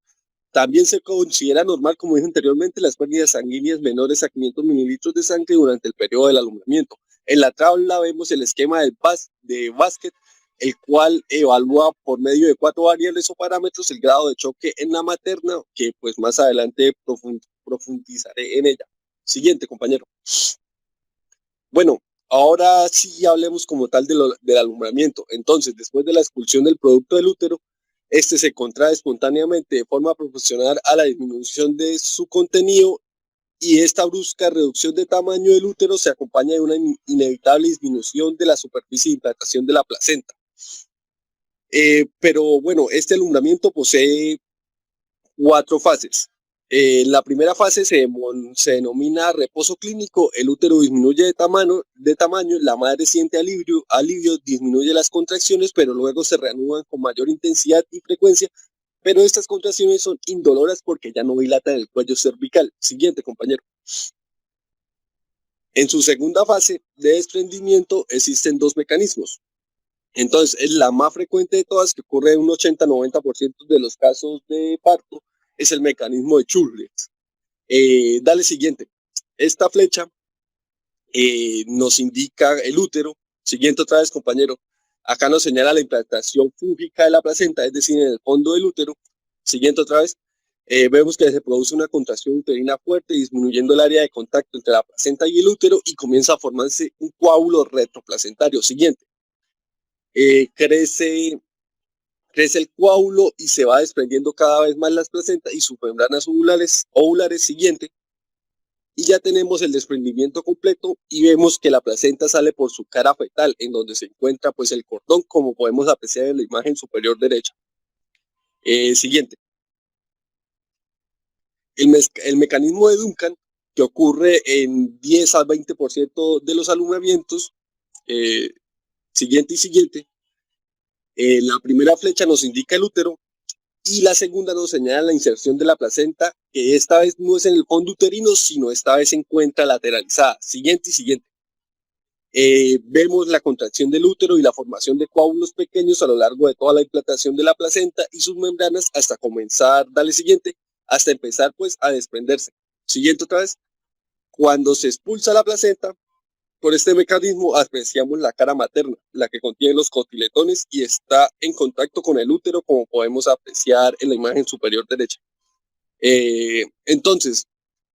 También se considera normal, como dije anteriormente, las pérdidas sanguíneas menores a 500 mililitros de sangre durante el periodo del alumbramiento. En la tabla vemos el esquema de Basket, el cual evalúa por medio de 4 variables o parámetros el grado de choque en la materna, que pues más adelante profundizaré en ella. Siguiente, compañero. Bueno, ahora sí hablemos como tal del alumbramiento. Entonces, después de la expulsión del producto del útero, este se contrae espontáneamente de forma proporcional a la disminución de su contenido, y esta brusca reducción de tamaño del útero se acompaña de una inevitable disminución de la superficie de implantación de la placenta. Pero bueno, este alumbramiento posee 4 fases. En la primera fase se denomina reposo clínico. El útero disminuye de tamaño, la madre siente alivio, disminuye las contracciones, pero luego se reanudan con mayor intensidad y frecuencia, pero estas contracciones son indoloras porque ya no dilatan el cuello cervical. Siguiente, compañero. En su segunda fase de desprendimiento existen 2 mecanismos. Entonces, es la más frecuente de todas, que ocurre en un 80-90% de los casos de parto, es el mecanismo de Churlius. Dale siguiente. Esta flecha nos indica el útero. Siguiente otra vez, compañero. Acá nos señala la implantación fúngica de la placenta, es decir, en el fondo del útero. Siguiente otra vez. Vemos que se produce una contracción uterina fuerte, disminuyendo el área de contacto entre la placenta y el útero, y comienza a formarse un coágulo retroplacentario. Siguiente. Crece el coágulo y se va desprendiendo cada vez más las placentas y sus membranas ovulares. Siguiente. y ya tenemos el desprendimiento completo y vemos que la placenta sale por su cara fetal, en donde se encuentra pues el cordón, como podemos apreciar en la imagen superior derecha. Siguiente. El mecanismo de Duncan, que ocurre en 10 al 20% de los alumbramientos, siguiente y siguiente. La primera flecha nos indica el útero y la segunda nos señala la inserción de la placenta, que esta vez no es en el fondo uterino, sino esta vez se encuentra lateralizada. Siguiente y siguiente. Vemos la contracción del útero y la formación de coágulos pequeños a lo largo de toda la implantación de la placenta y sus membranas hasta comenzar, dale siguiente, hasta empezar pues a desprenderse. Siguiente otra vez. Cuando se expulsa la placenta, por este mecanismo apreciamos la cara materna, la que contiene los cotiletones y está en contacto con el útero, como podemos apreciar en la imagen superior derecha. Entonces,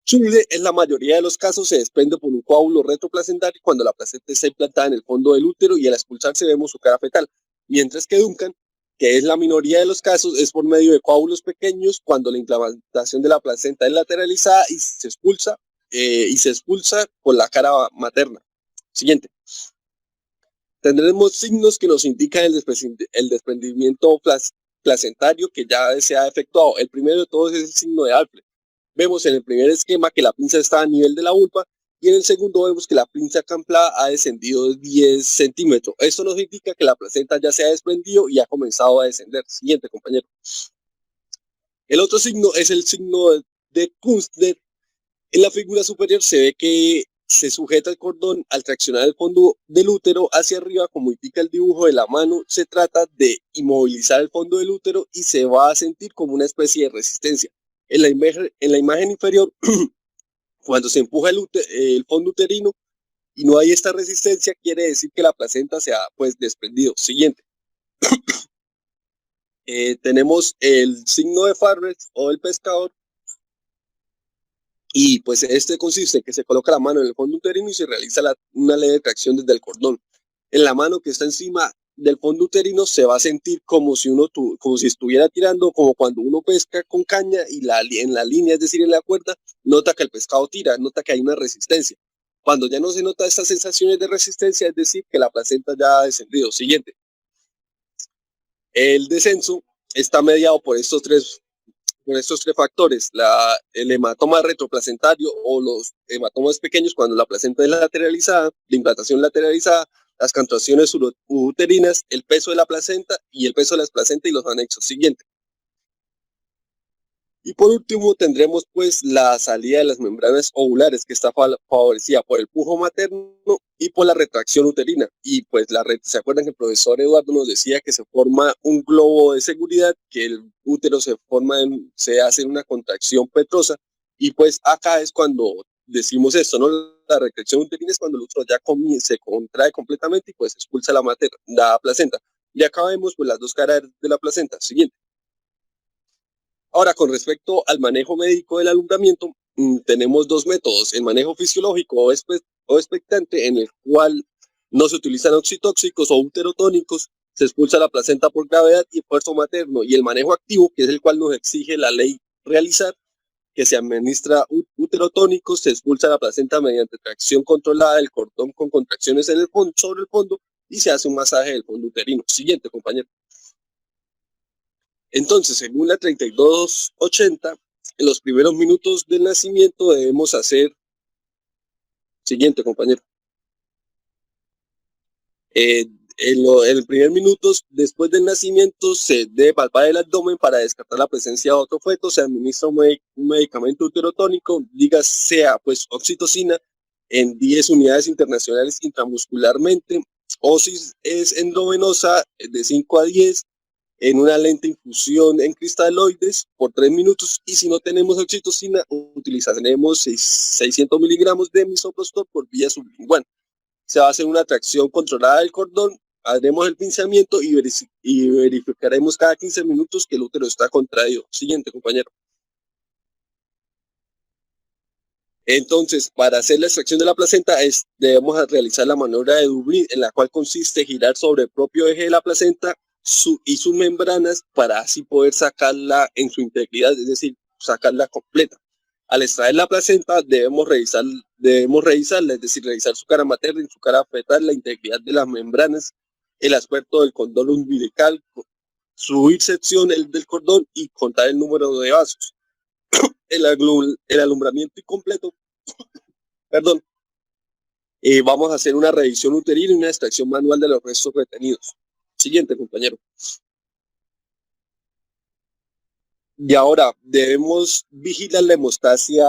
Schule en la mayoría de los casos se desprende por un coágulo retroplacentario cuando la placenta está implantada en el fondo del útero y al expulsarse vemos su cara fetal, mientras que Duncan, que es la minoría de los casos, es por medio de coágulos pequeños cuando la implantación de la placenta es lateralizada y se expulsa por la cara materna. Siguiente. Tendremos signos que nos indican el desprendimiento placentario que ya se ha efectuado. El primero de todos es el signo de Alfred. Vemos en el primer esquema que la pinza está a nivel de la vulva y en el segundo vemos que la pinza camplada ha descendido 10 centímetros. Esto nos indica que la placenta ya se ha desprendido y ha comenzado a descender. Siguiente, compañero. El otro signo es el signo de Kunstler. En la figura superior se ve que se sujeta el cordón al traccionar el fondo del útero hacia arriba, como indica el dibujo de la mano. Se trata de inmovilizar el fondo del útero y se va a sentir como una especie de resistencia. En la imagen inferior, cuando se empuja el fondo uterino y no hay esta resistencia, quiere decir que la placenta se ha pues desprendido. Siguiente. Tenemos el signo de Farrell o del pescador. Y pues este consiste en que se coloca la mano en el fondo uterino y se realiza una leve tracción desde el cordón. En la mano que está encima del fondo uterino se va a sentir como si estuviera tirando, como cuando uno pesca con caña y en la línea, es decir, en la cuerda, nota que el pescado tira, nota que hay una resistencia. Cuando ya no se nota estas sensaciones de resistencia, es decir, que la placenta ya ha descendido. Siguiente. El descenso está mediado por estos tres factores, el hematoma retroplacentario o los hematomas pequeños cuando la placenta es lateralizada, la implantación lateralizada, las contracciones uterinas, el peso de la placenta y el peso de las placentas y los anexos. Siguiente. Y por último tendremos pues la salida de las membranas ovulares, que está favorecida por el pujo materno y por la retracción uterina. Y pues ¿se acuerdan que el profesor Eduardo nos decía que se forma un globo de seguridad, que el útero se hace una contracción petrosa? Y pues acá es cuando decimos esto, ¿no? La retracción uterina es cuando el útero ya se contrae completamente y pues expulsa la placenta. Y acá vemos pues las dos caras de la placenta. Siguiente. Ahora, con respecto al manejo médico del alumbramiento, tenemos dos métodos: el manejo fisiológico o expectante, en el cual no se utilizan oxitóxicos o uterotónicos, se expulsa la placenta por gravedad y esfuerzo materno, y el manejo activo, que es el cual nos exige la ley realizar, que se administra uterotónicos, se expulsa la placenta mediante tracción controlada del cordón con contracciones sobre el fondo y se hace un masaje del fondo uterino. Siguiente, compañero. Entonces, según la 3280, en los primeros minutos del nacimiento debemos hacer... Siguiente, compañero. En el primer minuto después del nacimiento se debe palpar el abdomen para descartar la presencia de otro feto. Se administra un medicamento uterotónico, sea pues oxitocina, en 10 unidades internacionales intramuscularmente, o si es endovenosa, de 5 a 10, en una lenta infusión en cristaloides por 3 minutos, y si no tenemos oxitocina, utilizaremos 600 miligramos de misoprostol por vía sublingual. Se va a hacer una tracción controlada del cordón, haremos el pinzamiento y verificaremos cada 15 minutos que el útero está contraído. Siguiente, compañero. Entonces, para hacer la extracción de la placenta debemos realizar la maniobra de Dublín, en la cual consiste en girar sobre el propio eje de la placenta y sus membranas para así poder sacarla en su integridad, es decir, sacarla completa. Al extraer la placenta debemos revisarla, es decir, revisar su cara materna y su cara fetal, la integridad de las membranas, el aspecto del cordón umbilical, su sección del cordón y contar el número de vasos. El alumbramiento incompleto, perdón, vamos a hacer una revisión uterina y una extracción manual de los restos retenidos. Siguiente, compañero. Y ahora debemos vigilar la hemostasia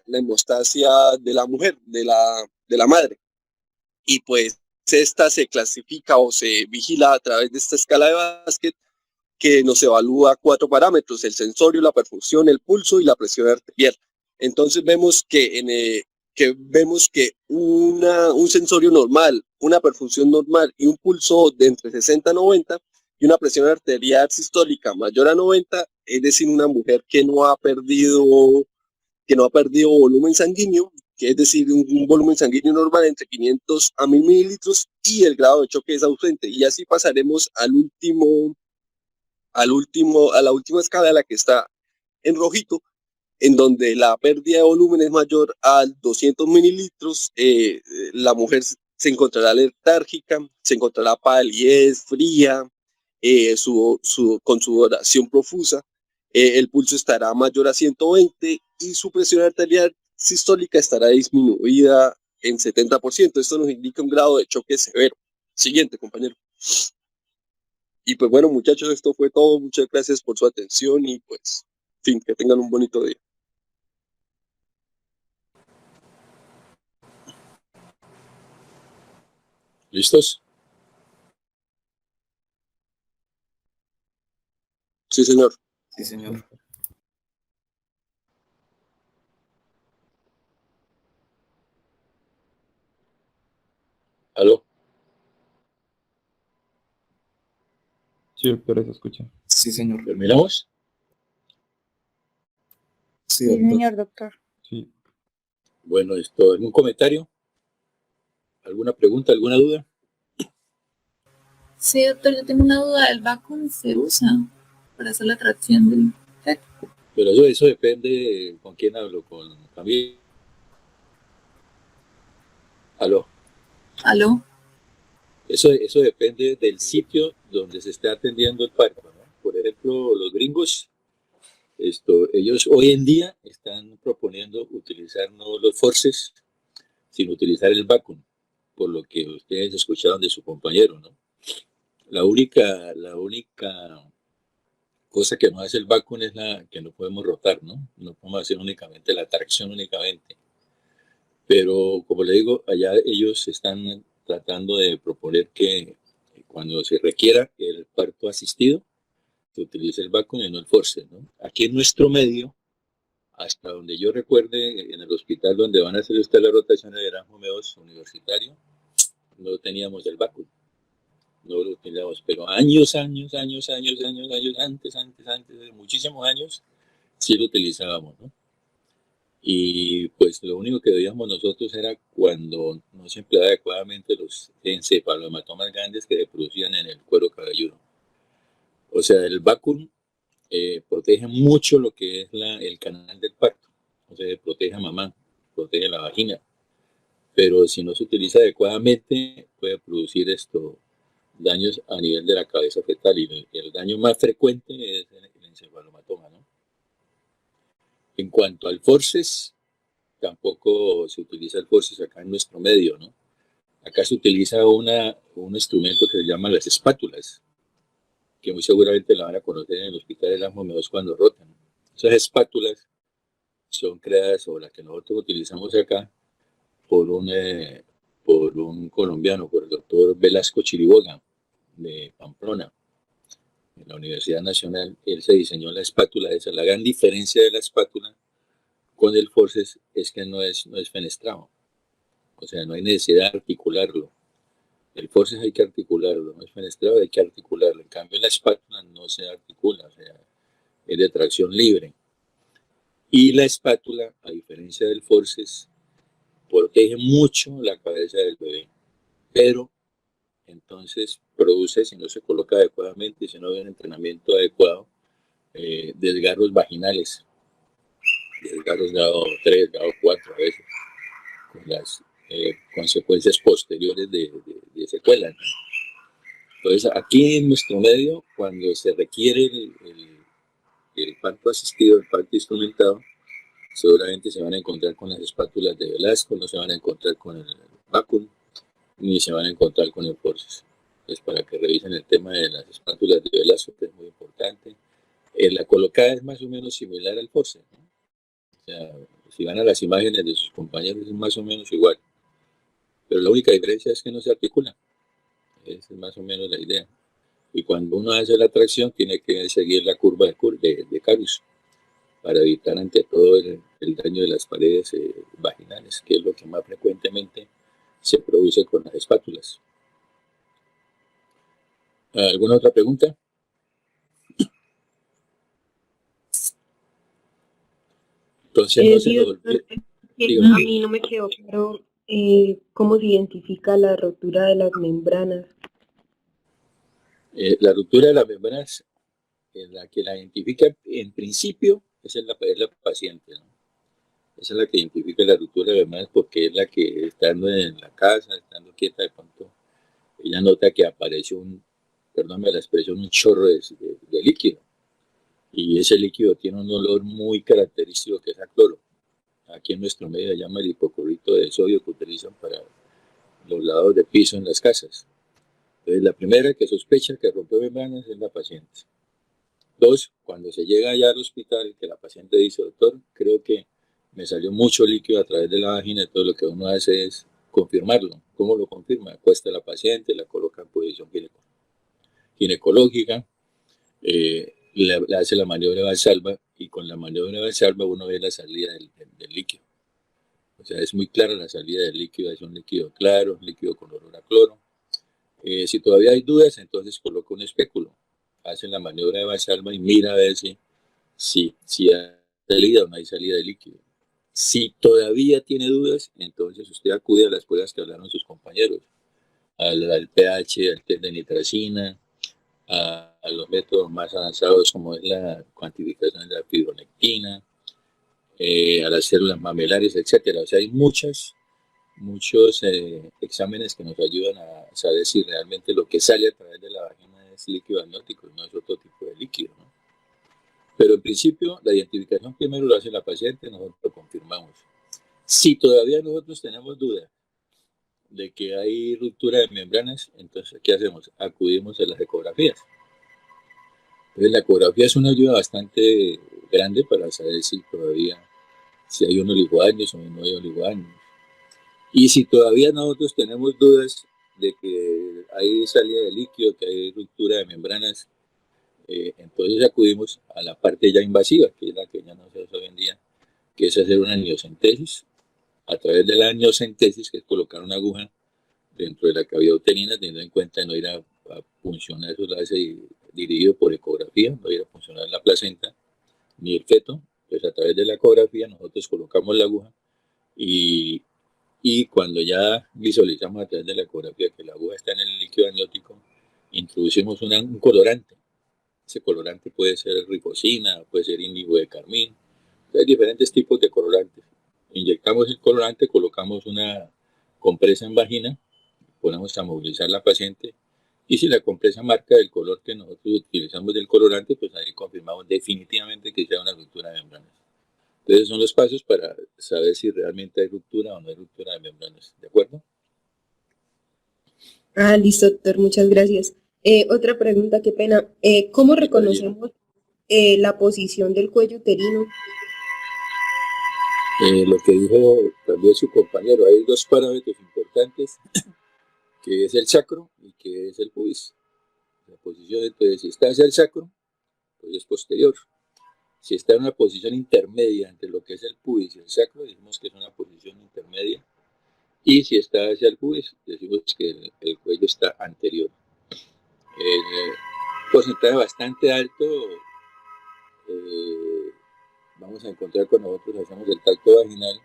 de la mujer, de la madre. Y pues esta se clasifica o se vigila a través de esta escala de Basket que nos evalúa 4 parámetros: el sensorio, la perfusión, el pulso y la presión arterial. Entonces vemos que un sensorio normal, una perfusión normal y un pulso de entre 60 a 90 y una presión arterial sistólica mayor a 90, es decir, una mujer que no ha perdido volumen sanguíneo, que es decir, un volumen sanguíneo normal entre 500 a 1000 mililitros y el grado de choque es ausente. Y así pasaremos a la última escala, la que está en rojito, en donde la pérdida de volumen es mayor a 200 mililitros, la mujer se encontrará letárgica, se encontrará palidez, fría, con sudoración profusa, el pulso estará mayor a 120 y su presión arterial sistólica estará disminuida en 70%. Esto nos indica un grado de choque severo. Siguiente, compañero. Y pues bueno, muchachos, esto fue todo. Muchas gracias por su atención y pues, en fin, que tengan un bonito día. ¿Listos? Sí, señor. Sí, señor. ¿Aló? Sí, doctor, se escucha. Sí, señor. ¿Terminamos? Sí, Sí, doctor. señor doctor. Sí. Bueno, ¿algún comentario? ¿Alguna pregunta? ¿Alguna duda? Sí, doctor, yo tengo una duda. ¿El vacuum se usa para hacer la tracción del feto? Pero eso depende con quién hablo, con Camila. ¿Aló? ¿Aló? Eso depende del sitio donde se esté atendiendo el parto, ¿no? Por ejemplo, los gringos, ellos hoy en día están proponiendo utilizar no los forces, sino utilizar el vacuum, por lo que ustedes escucharon de su compañero, ¿no? La única cosa que no hace el vacuum es la que no podemos rotar, ¿no? No podemos hacer únicamente la tracción únicamente. Pero, como le digo, allá ellos están tratando de proponer que cuando se requiera el parto asistido, se utilice el vacuum y no el force, ¿no? Aquí en nuestro medio, hasta donde yo recuerde, en el hospital donde van a hacer usted la rotación de Erasmus II universitario, no teníamos el vacuum. No lo utilizamos, pero años, antes, de muchísimos años, sí lo utilizábamos, ¿no? Y pues lo único que veíamos nosotros era cuando no se empleaba adecuadamente los encefalomatomas grandes que se producían en el cuero cabelludo. O sea, el vacuum protege mucho lo que es el canal del parto. O sea, protege a mamá, protege la vagina. Pero si no se utiliza adecuadamente, puede producir daños a nivel de la cabeza fetal. Y el daño más frecuente es el encefalomatoma, ¿no? En cuanto al forceps, tampoco se utiliza el forceps acá en nuestro medio, ¿no? Acá se utiliza un instrumento que se llama las espátulas, que muy seguramente la van a conocer en el hospital de las Momedos cuando rotan. Esas espátulas son creadas, o las que nosotros utilizamos acá, por un colombiano, por el doctor Velasco Chiriboga, de Pamplona, en la Universidad Nacional. Él se diseñó la espátula esa. La gran diferencia de la espátula con el forceps es que no es fenestrado. O sea, no hay necesidad de articularlo. El forceps hay que articularlo, no es fenestrado, hay que articularlo. En cambio, la espátula no se articula, o sea, es de tracción libre. Y la espátula, a diferencia del forceps, protege mucho la cabeza del bebé, pero entonces produce, si no se coloca adecuadamente, si no hay un entrenamiento adecuado, desgarros vaginales. desgarros grado 3, grado 4 a veces, con las consecuencias posteriores de secuelas, ¿no? Entonces, aquí en nuestro medio, cuando se requiere el parto asistido, el parto instrumentado, seguramente se van a encontrar con las espátulas de Velasco, no se van a encontrar con el vacuum, ni se van a encontrar con el forceps. Es para que revisen el tema de las espátulas de Velasco, que es muy importante. La colocada es más o menos similar al forceps, ¿no? O sea, si van a las imágenes de sus compañeros es más o menos igual, pero la única diferencia es que no se articula. Esa es más o menos la idea. Y cuando uno hace la tracción, tiene que seguir la curva de Carus para evitar ante todo el daño de las paredes vaginales, que es lo que más frecuentemente se produce con las espátulas. ¿Alguna otra pregunta? Entonces no se Sí, nos doctor, olvide. es que Dígame. a mí no me quedó claro cómo se identifica la rotura de las membranas. La ruptura de las membranas, la que la identifica en principio, esa es la paciente, ¿no? Esa es la que identifica la ruptura de membranas porque es la que estando en la casa, estando quieta de pronto, ella nota que aparece perdóname la expresión, un chorro de líquido. Y ese líquido tiene un olor muy característico que es a cloro. Aquí en nuestro medio se llama el hipoclorito de sodio que utilizan para los lavados de piso en las casas. Entonces, la primera que sospecha que rompió membranas es la paciente. 2, cuando se llega ya al hospital, que la paciente dice, doctor, creo que me salió mucho líquido a través de la vagina, todo lo que uno hace es confirmarlo. ¿Cómo lo confirma? Acuesta a la paciente, la coloca en posición ginecológica, le hace la maniobra de Valsalva y con la maniobra de Valsalva uno ve la salida del líquido. O sea, es muy clara la salida del líquido, es un líquido claro, un líquido con olor a cloro. Si todavía hay dudas, entonces coloca un espéculo, hace la maniobra de Valsalva y mira a ver si hay salida o no hay salida de líquido. Si todavía tiene dudas, entonces usted acude a las pruebas que hablaron sus compañeros, al pH, al test de nitracina, a los métodos más avanzados como es la cuantificación de la fibronectina, a las células mamelares, etcétera. O sea, hay muchos exámenes que nos ayudan a saber si realmente lo que sale a través de la vagina es líquido amniótico y no es otro tipo de líquido, ¿no? Pero en principio, la identificación primero lo hace la paciente, nosotros lo confirmamos. Si todavía nosotros tenemos duda de que hay ruptura de membranas, entonces, ¿qué hacemos? Acudimos a las ecografías. Entonces, la ecografía es una ayuda bastante grande para saber si hay un oligodaños o no hay oligodaños. Y si todavía nosotros tenemos dudas de que hay salida de líquido, que hay ruptura de membranas, entonces acudimos a la parte ya invasiva, que es la que ya no se hace hoy en día, que es hacer una amniocentesis. A través de la amniocentesis, que es colocar una aguja dentro de la cavidad uterina, teniendo en cuenta no ir a puncionar, eso lo hace dirigido por ecografía, no ir a puncionar la placenta ni el feto. Pues a través de la ecografía nosotros colocamos la aguja y cuando ya visualizamos a través de la ecografía que la aguja está en el líquido amniótico, introducimos un colorante. Ese colorante puede ser rifocina, puede ser índigo de carmín. Hay diferentes tipos de colorantes. Inyectamos el colorante, colocamos una compresa en vagina, ponemos a movilizar la paciente y si la compresa marca el color que nosotros utilizamos del colorante, pues ahí confirmamos definitivamente que sea una ruptura de membranas. Entonces son los pasos para saber si realmente hay ruptura o no hay ruptura de membranas. ¿De acuerdo? Listo, doctor, muchas gracias. Otra pregunta, qué pena. ¿Cómo reconocemos la posición del cuello uterino? Lo que dijo también su compañero, hay dos parámetros importantes, que es el sacro y que es el pubis. La posición, entonces, si está hacia el sacro, pues es posterior. Si está en una posición intermedia entre lo que es el pubis y el sacro, decimos que es una posición intermedia. Y si está hacia el pubis, decimos que el cuello está anterior. Porcentaje bastante alto, vamos a encontrar cuando nosotros hacemos el tacto vaginal,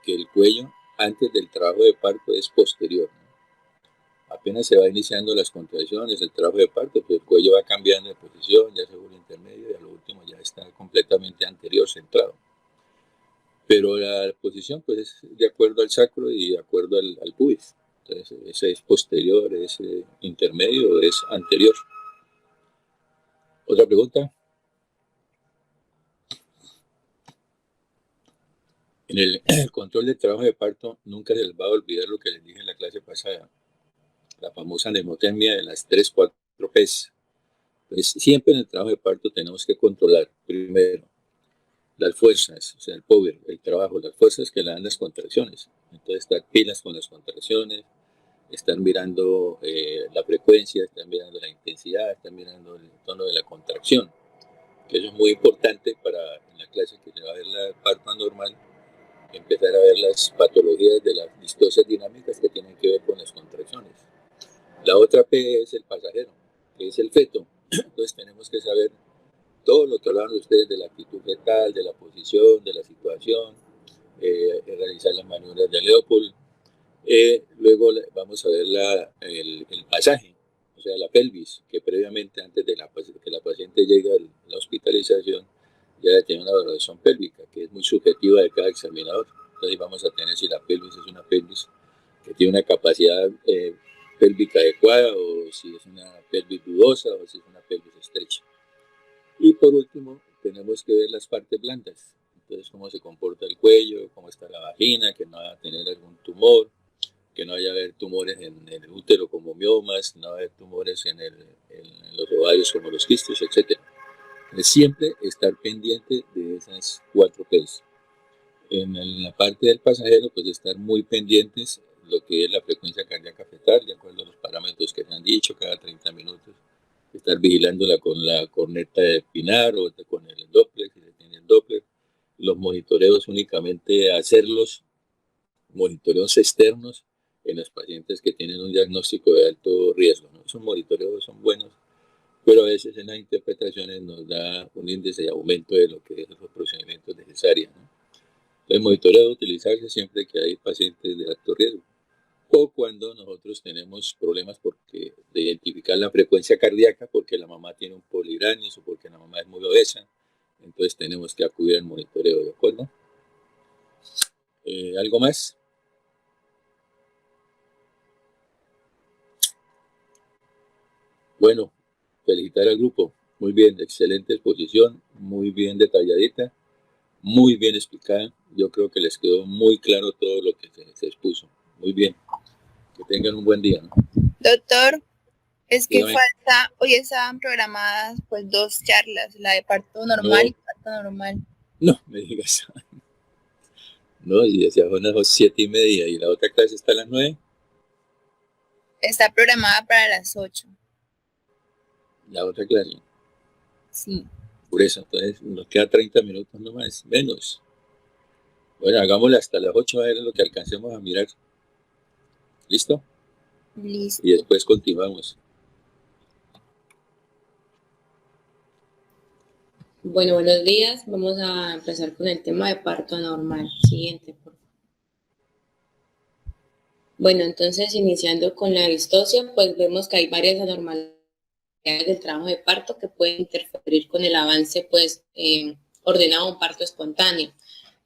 que el cuello antes del trabajo de parto es posterior, ¿no? Apenas se va iniciando las contracciones, el trabajo de parto, pues el cuello va cambiando de posición, ya se vuelve intermedio y a lo último ya está completamente anterior, centrado. pero la posición pues es de acuerdo al sacro y de acuerdo al pubis. Entonces, ese es posterior, es intermedio, es anterior. ¿Otra pregunta? En el control del trabajo de parto, nunca se les va a olvidar lo que les dije en la clase pasada, la famosa mnemotemia de las 3-4 P's. Pues siempre en el trabajo de parto tenemos que controlar, primero, las fuerzas, o sea, el power, el trabajo, las fuerzas que le dan las contracciones. Entonces, estar pilas con las contracciones, estar mirando la frecuencia, estar mirando la intensidad, estar mirando el tono de la contracción, que eso es muy importante para en la clase que se va a ver la parto anormal, empezar a ver las patologías de las distocias dinámicas que tienen que ver con las contracciones. La otra P es el pasajero, que es el feto. Entonces tenemos que saber todo lo que hablaban ustedes de la actitud fetal, de la posición, de la situación, realizar las maniobras de Leopold. Luego vamos a ver el pasaje, o sea, la pelvis, que previamente, antes de que la paciente llegue a la hospitalización, ya tiene una valoración pélvica, que es muy subjetiva de cada examinador. Entonces vamos a tener si la pelvis es una pelvis que tiene una capacidad pélvica adecuada, o si es una pelvis dudosa, o si es una pelvis estrecha. Y por último, tenemos que ver las partes blandas. Entonces, cómo se comporta el cuello, cómo está la vagina, que no va a tener algún tumor, que no vaya a haber tumores en el útero como miomas, no va a haber tumores en los ovarios como los quistes, etc. Siempre estar pendiente de esas 4 P's. En la parte del pasajero, pues estar muy pendientes lo que es la frecuencia cardíaca fetal, de acuerdo a los parámetros que se han dicho, cada 30 minutos. Estar vigilándola con la corneta de Pinar o con el Doppler, si se tiene el Doppler. Los monitoreos únicamente hacerlos, monitoreos externos en los pacientes que tienen un diagnóstico de alto riesgo, ¿no? Esos monitoreos son buenos, pero a veces en las interpretaciones nos da un índice de aumento de lo que es los procedimientos necesarios, ¿no? El monitoreo debe utilizarse siempre que hay pacientes de alto riesgo o cuando nosotros tenemos problemas de identificar la frecuencia cardíaca porque la mamá tiene un poligranis o porque la mamá es muy obesa, entonces tenemos que acudir al monitoreo, ¿de acuerdo? ¿Algo más? Bueno, felicitar al grupo. Muy bien, excelente exposición, muy bien detalladita, muy bien explicada. Yo creo que les quedó muy claro todo lo que se expuso. Muy bien. Que tengan un buen día, ¿no? Doctor, es que Dígame. hoy estaban programadas pues 2 charlas, la de parto normal y parto normal. No me digas. No, y decía son las 7:30 y la otra clase está a las 9. Está programada para las 8. La otra clase. Sí. Por eso, entonces nos queda 30 minutos nomás, menos. Bueno, hagámosla hasta las 8 a ver lo que alcancemos a mirar. ¿Listo? Listo. Y después continuamos. Bueno, buenos días. Vamos a empezar con el tema de parto anormal. Siguiente, por favor. Bueno, entonces iniciando con la distosia, pues vemos que hay varias anormalidades del trabajo de parto que pueden interferir con el avance, pues, ordenado a un parto espontáneo.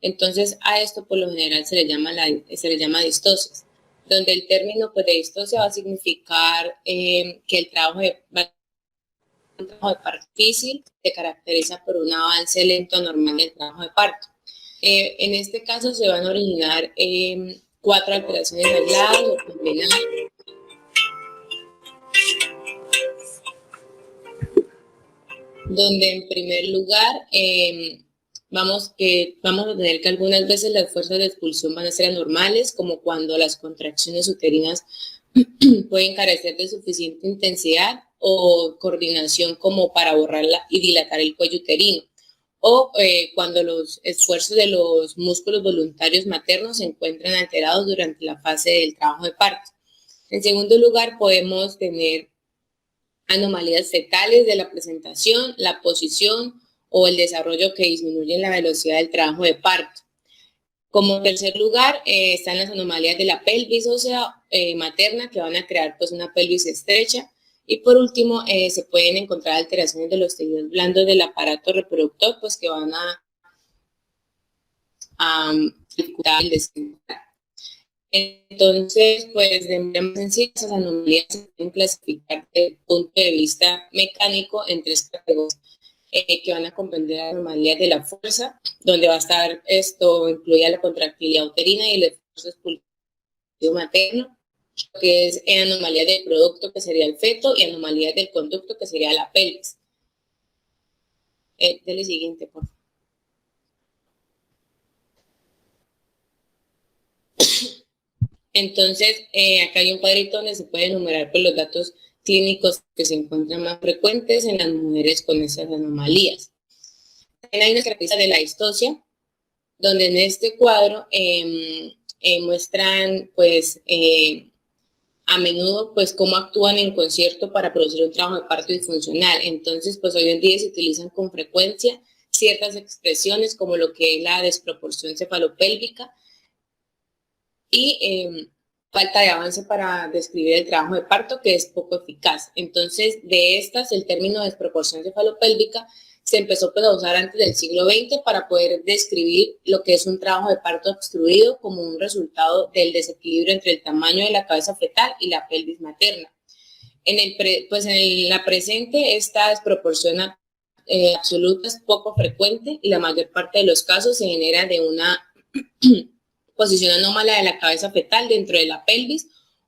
Entonces, a esto por lo general se le llama distosis, donde el término pues, de distosia va a significar que el trabajo de parto difícil se caracteriza por un avance lento normal del trabajo de parto. En este caso se van a originar 4 alteraciones aisladas o combinadas. Donde en primer lugar vamos a tener que algunas veces las fuerzas de expulsión van a ser anormales, como cuando las contracciones uterinas pueden carecer de suficiente intensidad o coordinación como para borrarla y dilatar el cuello uterino, o cuando los esfuerzos de los músculos voluntarios maternos se encuentran alterados durante la fase del trabajo de parto. En segundo lugar, podemos tener anomalías fetales de la presentación, la posición o el desarrollo que disminuyen la velocidad del trabajo de parto. Como tercer lugar, están las anomalías de la pelvis ósea materna que van a crear pues una pelvis estrecha. Y por último, se pueden encontrar alteraciones de los tejidos blandos del aparato reproductor pues que van a dificultar el desenlace. Entonces, pues de manera más sencilla, esas anomalías se pueden clasificar desde el punto de vista mecánico en 3 categorías que van a comprender las anomalías de la fuerza, donde va a estar esto incluida la contractilidad uterina y el esfuerzo expulsivo materno, que es anomalías del producto, que sería el feto, y anomalías del conducto, que sería la pelvis. Dele siguiente, por favor. Entonces, acá hay un cuadrito donde se pueden enumerar pues, los datos clínicos que se encuentran más frecuentes en las mujeres con esas anomalías. También hay una característica de la distocia, donde en este cuadro muestran pues a menudo pues cómo actúan en concierto para producir un trabajo de parto disfuncional. Entonces, pues hoy en día se utilizan con frecuencia ciertas expresiones como lo que es la desproporción cefalopélvica, y falta de avance para describir el trabajo de parto, que es poco eficaz. Entonces, de estas, el término desproporción cefalopélvica se empezó a usar antes del siglo XX para poder describir lo que es un trabajo de parto obstruido como un resultado del desequilibrio entre el tamaño de la cabeza fetal y la pelvis materna. En la presente, esta desproporción absoluta es poco frecuente y la mayor parte de los casos se genera de una posición anómala de la cabeza fetal dentro de la pelvis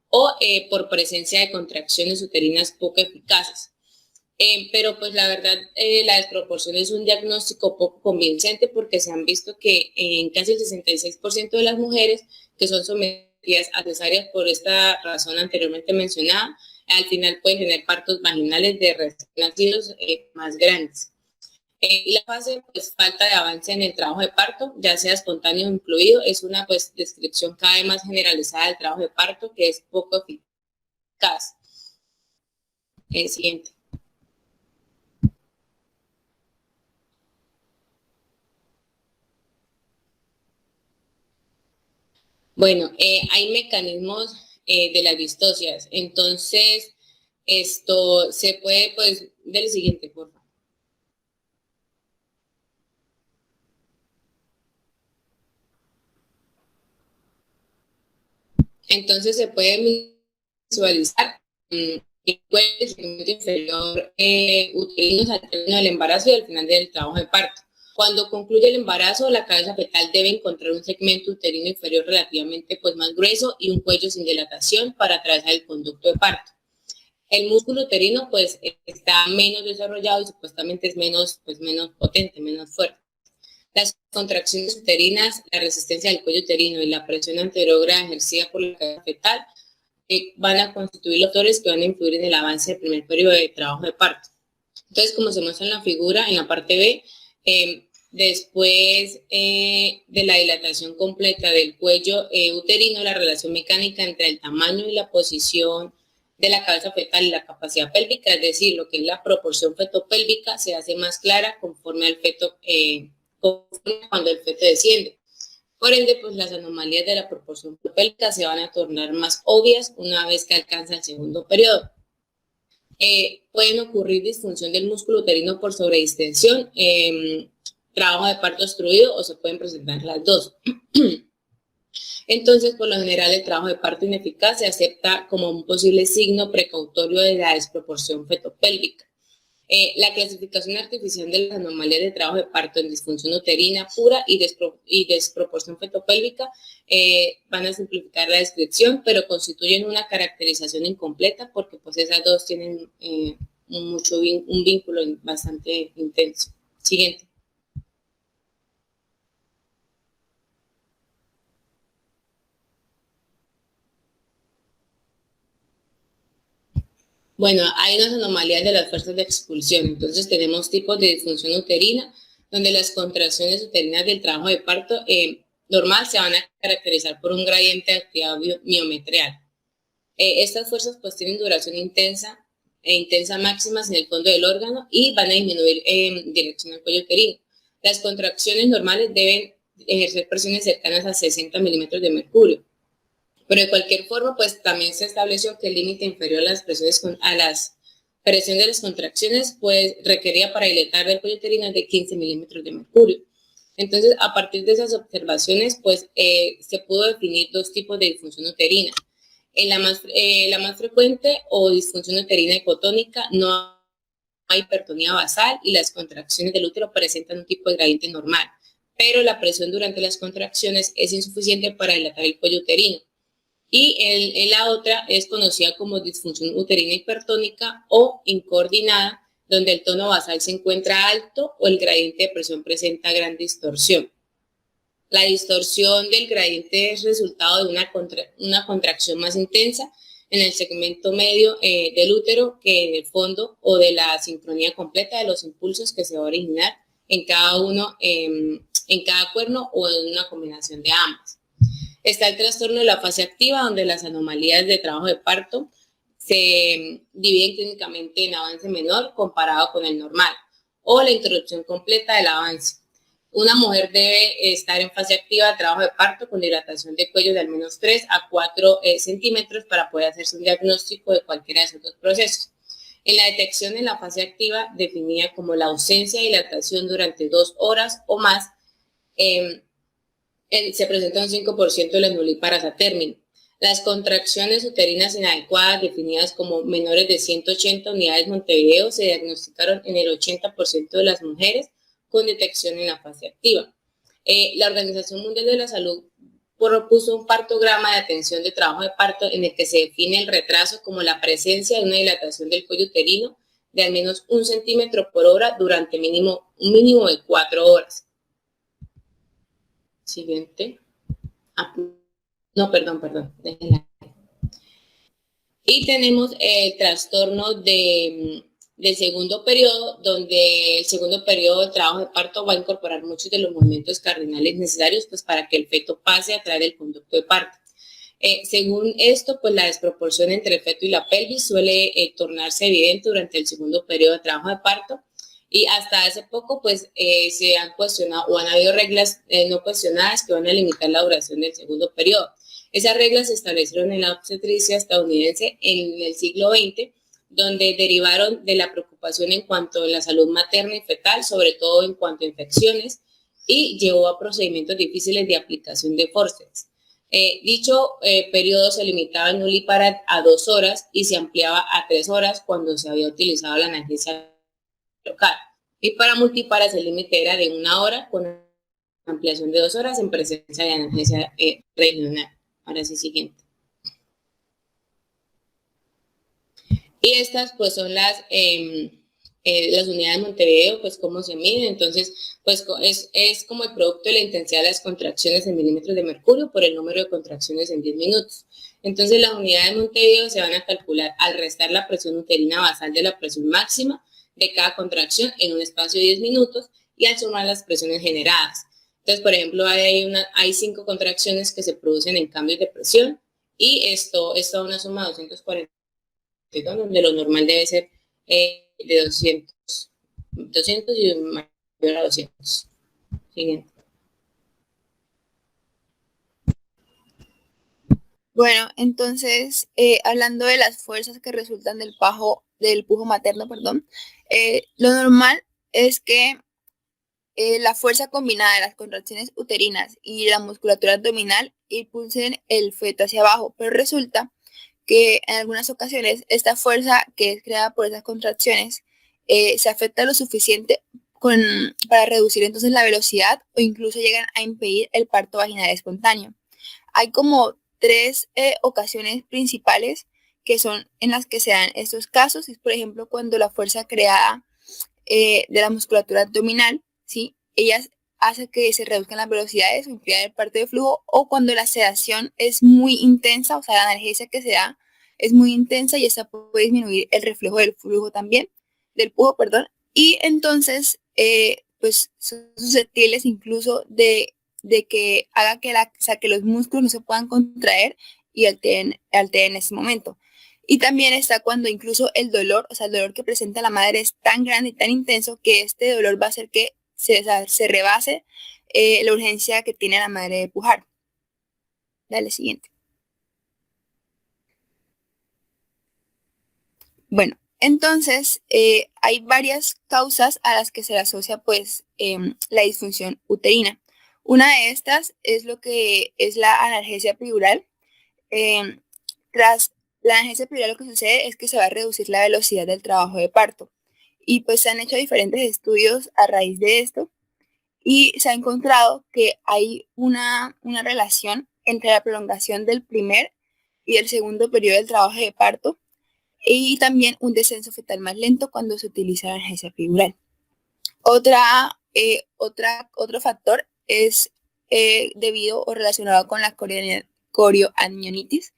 o por presencia de contracciones uterinas poco eficaces. Pero pues la verdad, la desproporción es un diagnóstico poco convincente porque se han visto que en casi el 66% de las mujeres que son sometidas a cesáreas por esta razón anteriormente mencionada, al final pueden tener partos vaginales de recién nacidos más grandes. Y la fase, pues, falta de avance en el trabajo de parto, ya sea espontáneo o incluido, es una pues, descripción cada vez más generalizada del trabajo de parto que es poco eficaz. Siguiente. Bueno, hay mecanismos de las distocias, entonces esto se puede, pues, del siguiente, por favor. Entonces se puede visualizar el segmento inferior uterino al término del embarazo y al final del trabajo de parto. Cuando concluye el embarazo, la cabeza fetal debe encontrar un segmento uterino inferior relativamente pues, más grueso y un cuello sin dilatación para atravesar el conducto de parto. El músculo uterino pues está menos desarrollado y supuestamente es menos potente, menos fuerte. Las contracciones uterinas, la resistencia del cuello uterino y la presión anterograda ejercida por la cabeza fetal van a constituir los factores que van a influir en el avance del primer periodo de trabajo de parto. Entonces, como se muestra en la figura, en la parte B, después de la dilatación completa del cuello uterino, la relación mecánica entre el tamaño y la posición de la cabeza fetal y la capacidad pélvica, es decir, lo que es la proporción fetopélvica, se hace más clara conforme al feto, cuando el feto desciende. Por ende, pues las anomalías de la proporción fetopélvica se van a tornar más obvias una vez que alcanza el segundo periodo. Pueden ocurrir disfunción del músculo uterino por sobredistensión, trabajo de parto obstruido o se pueden presentar las dos. Entonces, por lo general, el trabajo de parto ineficaz se acepta como un posible signo precautorio de la desproporción fetopélvica. La clasificación artificial de las anomalías de trabajo de parto en disfunción uterina pura y desproporción fetopélvica van a simplificar la descripción, pero constituyen una caracterización incompleta porque pues esas dos tienen un vínculo bastante intenso. Siguiente. Bueno, hay unas anomalías de las fuerzas de expulsión. Entonces tenemos tipos de disfunción uterina, donde las contracciones uterinas del trabajo de parto normal se van a caracterizar por un gradiente de actividad miometrial. Estas fuerzas pues tienen duración intensa máximas en el fondo del órgano y van a disminuir en dirección al cuello uterino. Las contracciones normales deben ejercer presiones cercanas a 60 milímetros de mercurio. Pero de cualquier forma, pues también se estableció que el límite inferior a las presiones de las contracciones, pues requería para dilatar el cuello uterino de 15 milímetros de mercurio. Entonces, a partir de esas observaciones, pues se pudo definir dos tipos de disfunción uterina. En la más frecuente o disfunción uterina hipotónica no hay hipertonía basal y las contracciones del útero presentan un tipo de gradiente normal, pero la presión durante las contracciones es insuficiente para dilatar el cuello uterino. Y en la otra es conocida como disfunción uterina hipertónica o incoordinada, donde el tono basal se encuentra alto o el gradiente de presión presenta gran distorsión. La distorsión del gradiente es resultado de una contracción más intensa en el segmento medio del útero que en el fondo, o de la sincronía completa de los impulsos que se va a originar en cada uno, en cada cuerno o en una combinación de ambas. Está el trastorno de la fase activa, donde las anomalías de trabajo de parto se dividen clínicamente en avance menor comparado con el normal, o la interrupción completa del avance. Una mujer debe estar en fase activa de trabajo de parto con dilatación de cuello de al menos 3 a 4 centímetros para poder hacerse un diagnóstico de cualquiera de esos dos procesos. En la detección en la fase activa, definida como la ausencia de dilatación durante 2 horas o más, se presenta un 5% de las nulíparas a término. Las contracciones uterinas inadecuadas, definidas como menores de 180 unidades Montevideo, se diagnosticaron en el 80% de las mujeres con detección en la fase activa. La Organización Mundial de la Salud propuso un partograma de atención de trabajo de parto en el que se define el retraso como la presencia de una dilatación del cuello uterino de al menos 1 centímetro por hora durante un mínimo de 4 horas. Siguiente. No, perdón. Déjenla. Y tenemos el trastorno del segundo periodo, donde el segundo periodo del trabajo de parto va a incorporar muchos de los movimientos cardinales necesarios pues, para que el feto pase a través del conducto de parto. Según esto, pues la desproporción entre el feto y la pelvis suele tornarse evidente durante el segundo periodo de trabajo de parto. Y hasta hace poco, pues, se han cuestionado o han habido reglas no cuestionadas que van a limitar la duración del segundo periodo. Esas reglas se establecieron en la obstetricia estadounidense en el siglo XX, donde derivaron de la preocupación en cuanto a la salud materna y fetal, sobre todo en cuanto a infecciones, y llevó a procedimientos difíciles de aplicación de forceps. Dicho periodo se limitaba en nulípara a 2 horas y se ampliaba a 3 horas cuando se había utilizado la analgesia local. Y para multiparas el límite era de 1 hora con ampliación de 2 horas en presencia de analgesia regional. Ahora sí, siguiente. Y estas pues son las unidades de Montevideo, pues cómo se miden. Entonces, pues es como el producto de la intensidad de las contracciones en milímetros de mercurio por el número de contracciones en 10 minutos. Entonces, las unidades de Montevideo se van a calcular al restar la presión uterina basal de la presión máxima de cada contracción en un espacio de 10 minutos y al sumar las presiones generadas. Entonces, por ejemplo, hay 5 contracciones que se producen en cambios de presión y esto es una suma de 240, donde lo normal debe ser de 200 y mayor a 200. Siguiente. Bueno, entonces, hablando de las fuerzas que resultan del pujo materno, lo normal es que la fuerza combinada de las contracciones uterinas y la musculatura abdominal impulsen el feto hacia abajo, pero resulta que en algunas ocasiones esta fuerza que es creada por esas contracciones se afecta lo suficiente para reducir entonces la velocidad o incluso llegan a impedir el parto vaginal espontáneo. Hay como 3 ocasiones principales que son en las que se dan estos casos. Es, por ejemplo, cuando la fuerza creada de la musculatura abdominal, ¿sí? Ellas hace que se reduzcan las velocidades o impidan el parto de flujo, o cuando la sedación es muy intensa, o sea, la analgesia que se da es muy intensa y esa puede disminuir el reflejo del flujo también, del pujo, y entonces, pues son susceptibles incluso de que haga que los músculos no se puedan contraer y alteren en ese momento. Y también está cuando incluso el dolor, o sea, el dolor que presenta la madre es tan grande y tan intenso que este dolor va a hacer que se rebase la urgencia que tiene la madre de pujar. Dale, siguiente. Bueno, Entonces, hay varias causas a las que se le asocia pues la disfunción uterina. Una de estas es lo que es la analgesia epidural. Tras la analgesia epidural lo que sucede es que se va a reducir la velocidad del trabajo de parto. Y pues se han hecho diferentes estudios a raíz de esto y se ha encontrado que hay una relación entre la prolongación del primer y el segundo periodo del trabajo de parto y también un descenso fetal más lento cuando se utiliza la analgesia epidural. Otro factor es debido o relacionado con la corioamnionitis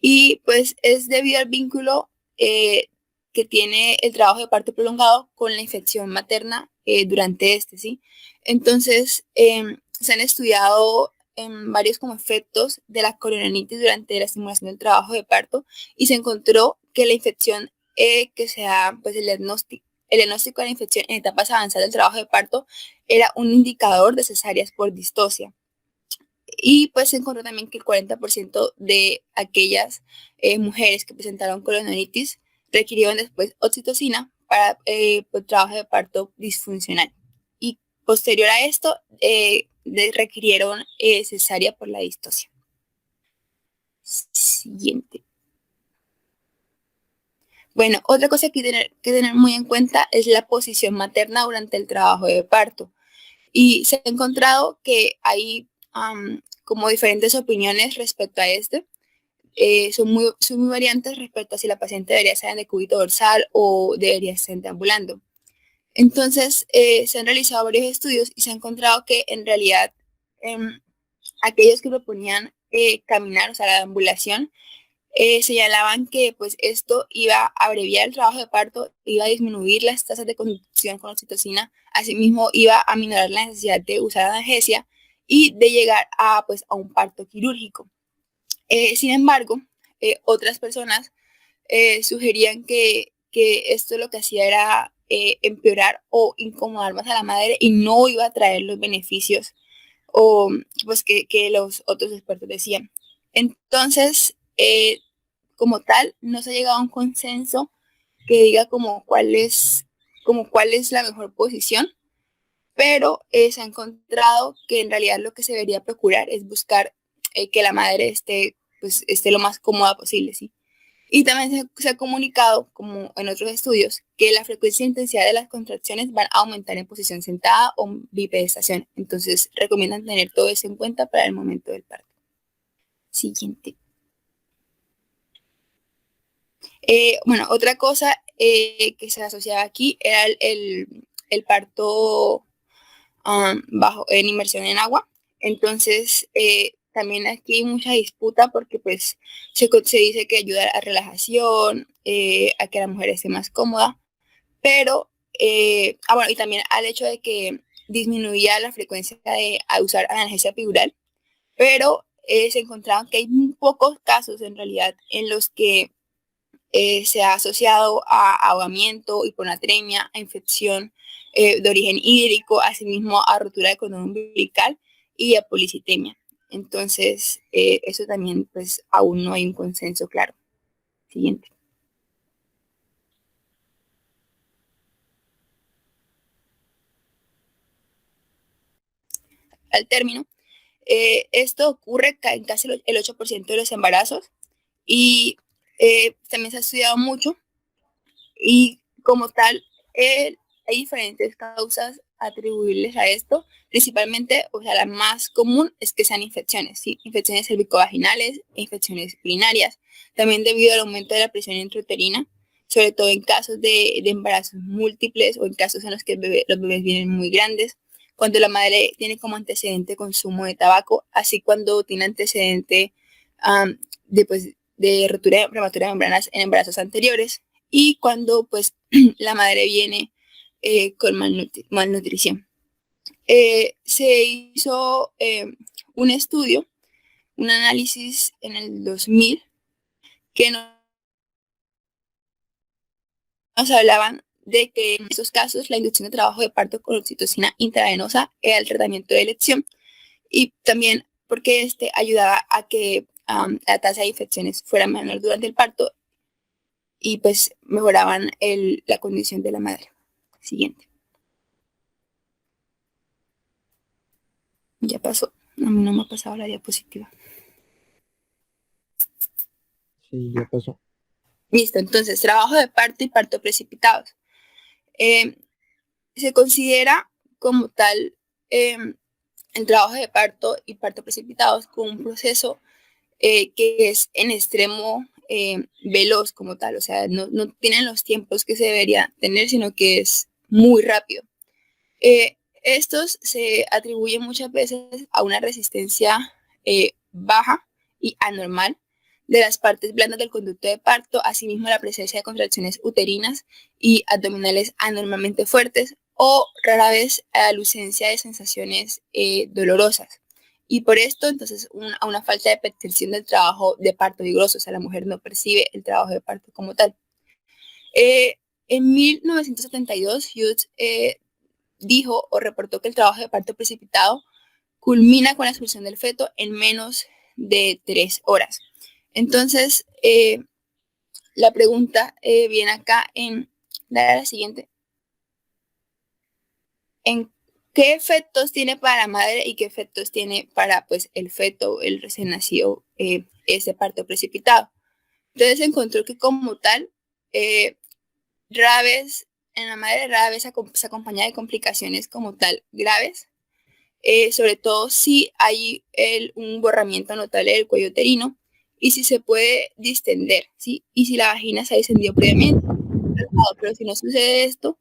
y pues es debido al vínculo que tiene el trabajo de parto prolongado con la infección materna durante este, ¿sí? Entonces, se han estudiado varios como efectos de la corioamnionitis durante la estimulación del trabajo de parto y se encontró que la infección que se da, pues el diagnóstico de la infección en etapas avanzadas del trabajo de parto era un indicador de cesáreas por distocia. Y pues se encontró también que el 40% de aquellas mujeres que presentaron corioamnionitis requirieron después oxitocina para el trabajo de parto disfuncional. Y posterior a esto, requirieron cesárea por la distocia. Siguiente. Bueno, otra cosa que tener muy en cuenta es la posición materna durante el trabajo de parto. Y se ha encontrado que hay como diferentes opiniones respecto a esto. Son muy variantes respecto a si la paciente debería estar en decúbito dorsal o debería estar deambulando. Entonces, se han realizado varios estudios y se ha encontrado que en realidad aquellos que proponían caminar, o sea, la deambulación, señalaban que pues esto iba a abreviar el trabajo de parto, iba a disminuir las tasas de conducción con oxitocina, asimismo iba a minorar la necesidad de usar analgesia y de llegar a un parto quirúrgico. Sin embargo, otras personas sugerían que esto lo que hacía era empeorar o incomodar más a la madre y no iba a traer los beneficios o pues que los otros expertos decían. Entonces, como tal, no se ha llegado a un consenso que diga como cuál es la mejor posición, pero se ha encontrado que en realidad lo que se debería procurar es buscar que la madre esté lo más cómoda posible, ¿sí? Y también se ha comunicado, como en otros estudios, que la frecuencia e intensidad de las contracciones van a aumentar en posición sentada o bipedestación. Entonces, recomiendan tener todo eso en cuenta para el momento del parto. Siguiente. Bueno, otra cosa que se asociaba aquí era el parto en inmersión en agua. Entonces, también aquí hay mucha disputa porque pues se dice que ayuda a relajación, a que la mujer esté más cómoda, pero, bueno, y también al hecho de que disminuía la frecuencia de usar analgesia epidural, pero se encontraban que hay muy pocos casos en realidad en los que se ha asociado a ahogamiento, hiponatremia, a infección de origen hídrico, asimismo a rotura de cordón umbilical y a policitemia. Entonces, eso también, pues, aún no hay un consenso claro. Siguiente. Al término, esto ocurre en casi el 8% de los embarazos y también se ha estudiado mucho y como tal, hay diferentes causas atribuibles a esto, principalmente, o sea, la más común es que sean infecciones, ¿sí? Infecciones cervicovaginales e infecciones urinarias, también debido al aumento de la presión intrauterina, sobre todo en casos de embarazos múltiples o en casos en los que los bebés vienen muy grandes, cuando la madre tiene como antecedente consumo de tabaco, así cuando tiene antecedente de rotura prematura de membranas en embarazos anteriores y cuando pues la madre viene con malnutrición. Se hizo un estudio, un análisis en el 2000 que nos hablaban de que en esos casos la inducción de trabajo de parto con oxitocina intravenosa era el tratamiento de elección y también porque ayudaba a que la tasa de infecciones fuera menor durante el parto y pues mejoraban la condición de la madre. Siguiente. Ya pasó. A mí no me ha pasado la diapositiva. Sí, ya pasó. Listo, entonces, trabajo de parto y parto precipitados. Se considera como tal el trabajo de parto y parto precipitados como un proceso que es en extremo veloz como tal, o sea, no tienen los tiempos que se debería tener, sino que es muy rápido. Estos se atribuyen muchas veces a una resistencia baja y anormal de las partes blandas del conducto de parto, asimismo la presencia de contracciones uterinas y abdominales anormalmente fuertes o rara vez a la ausencia de sensaciones dolorosas. Y por esto, entonces, a una falta de percepción del trabajo de parto vigoroso, o sea, la mujer no percibe el trabajo de parto como tal. En 1972, Hughes dijo o reportó que el trabajo de parto precipitado culmina con la expulsión del feto en menos de 3 horas. Entonces, la pregunta viene acá en la siguiente. ¿En qué efectos tiene para la madre y qué efectos tiene para pues, el feto, el recién nacido, ese parto precipitado? Entonces se encontró que como tal, rara vez, en la madre rara vez se acompaña de complicaciones como tal graves, sobre todo si hay un borramiento notable del cuello uterino y si se puede distender, ¿sí? Y si la vagina se ha distendido previamente. Pero si no sucede esto,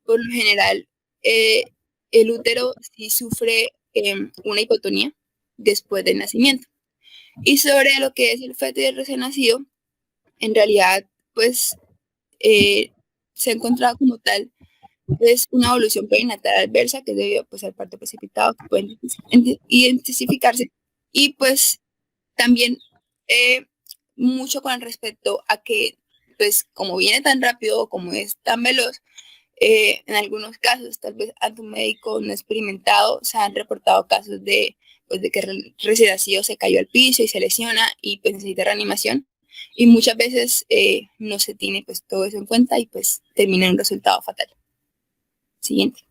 por lo general, el útero sí sufre una hipotonía después del nacimiento. Y sobre lo que es el feto y el recién nacido, en realidad, pues, se ha encontrado como tal es una evolución perinatal adversa que es debido pues, al parto precipitado que pueden identificarse y pues también mucho con respecto a que pues como viene tan rápido o como es tan veloz, en algunos casos tal vez ante un médico no experimentado se han reportado casos de, pues, de que el recién nacido se cayó al piso y se lesiona y pues necesita reanimación y muchas veces no se tiene pues todo eso en cuenta y pues termina en un resultado fatal. Siguiente.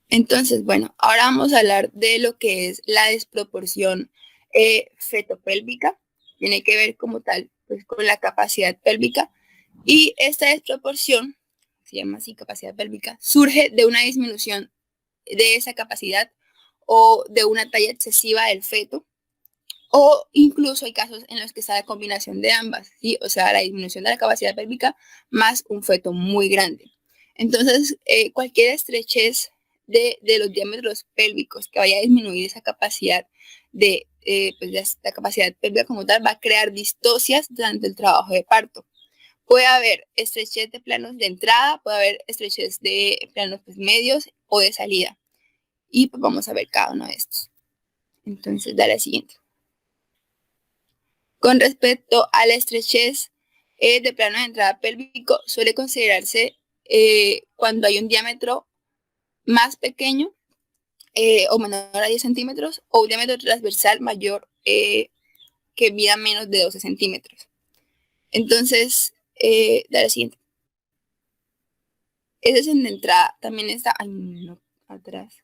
Entonces, bueno, ahora vamos a hablar de lo que es la desproporción fetopélvica. Tiene que ver como tal pues, con la capacidad pélvica. Y esta desproporción, se llama así capacidad pélvica, surge de una disminución de esa capacidad o de una talla excesiva del feto. O incluso hay casos en los que está la combinación de ambas, ¿sí? O sea, la disminución de la capacidad pélvica más un feto muy grande. Entonces, cualquier estrechez de los diámetros pélvicos que vaya a disminuir esa capacidad pues la capacidad pélvica como tal va a crear distocias durante el trabajo de parto. Puede haber estrechez de planos de entrada, puede haber estrechez de planos pues, medios o de salida. Y pues vamos a ver cada uno de estos. Entonces, dale al siguiente. Con respecto a la estrechez de plano de entrada pélvico, suele considerarse cuando hay un diámetro más pequeño o menor a 10 centímetros o un diámetro transversal mayor que mida menos de 12 centímetros. Entonces, dale al siguiente. Ese es en de entrada. También está, ay, no, atrás.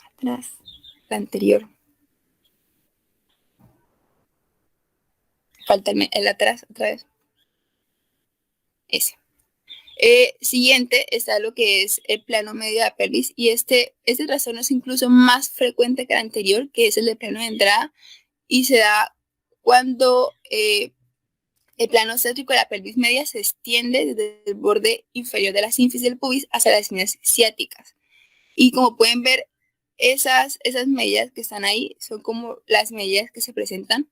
Atrás, la anterior. Falta el atrás, otra vez. Ese. Siguiente está lo que es el plano medio de la pelvis y este trastorno es incluso más frecuente que el anterior, que es el de plano de entrada y se da cuando el plano céntrico de la pelvis media se extiende desde el borde inferior de la sínfisis del pubis hacia las líneas ciáticas. Y como pueden ver, esas medidas que están ahí son como las medidas que se presentan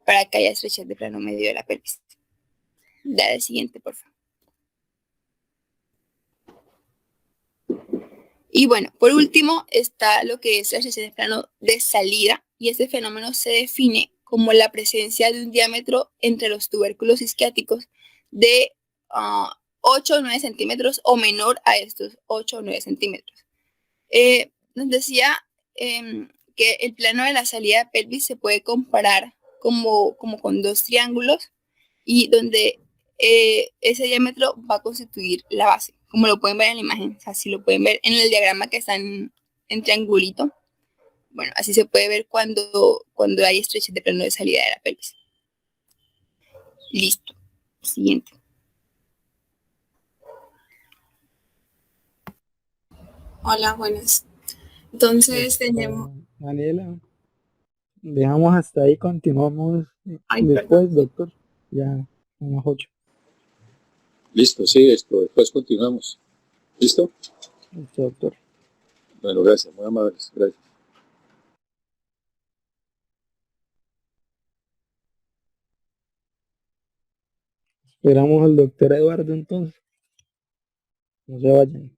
para que haya estrechez de plano medio de la pelvis. Dale al siguiente, por favor. Y bueno, por último está lo que es la estrechez de plano de salida y este fenómeno se define como la presencia de un diámetro entre los tubérculos isquiáticos de 8 o 9 centímetros o menor a estos 8 o 9 centímetros. Nos decía que el plano de la salida de pelvis se puede comparar como con dos triángulos y donde ese diámetro va a constituir la base, como lo pueden ver en la imagen. O sea, si lo pueden ver en el diagrama que está en triangulito, bueno, así se puede ver cuando hay estrechez de plano de salida de la pelvis. Listo. Siguiente. Hola, buenas. Entonces tenemos... Daniela, dejamos hasta ahí, continuamos Ay, después, perdón. doctor, ya son las 8. Listo, sí, después continuamos. ¿Listo? Listo, doctor. Bueno, gracias, muy amables, gracias. Esperamos al doctor Eduardo entonces. No se vayan.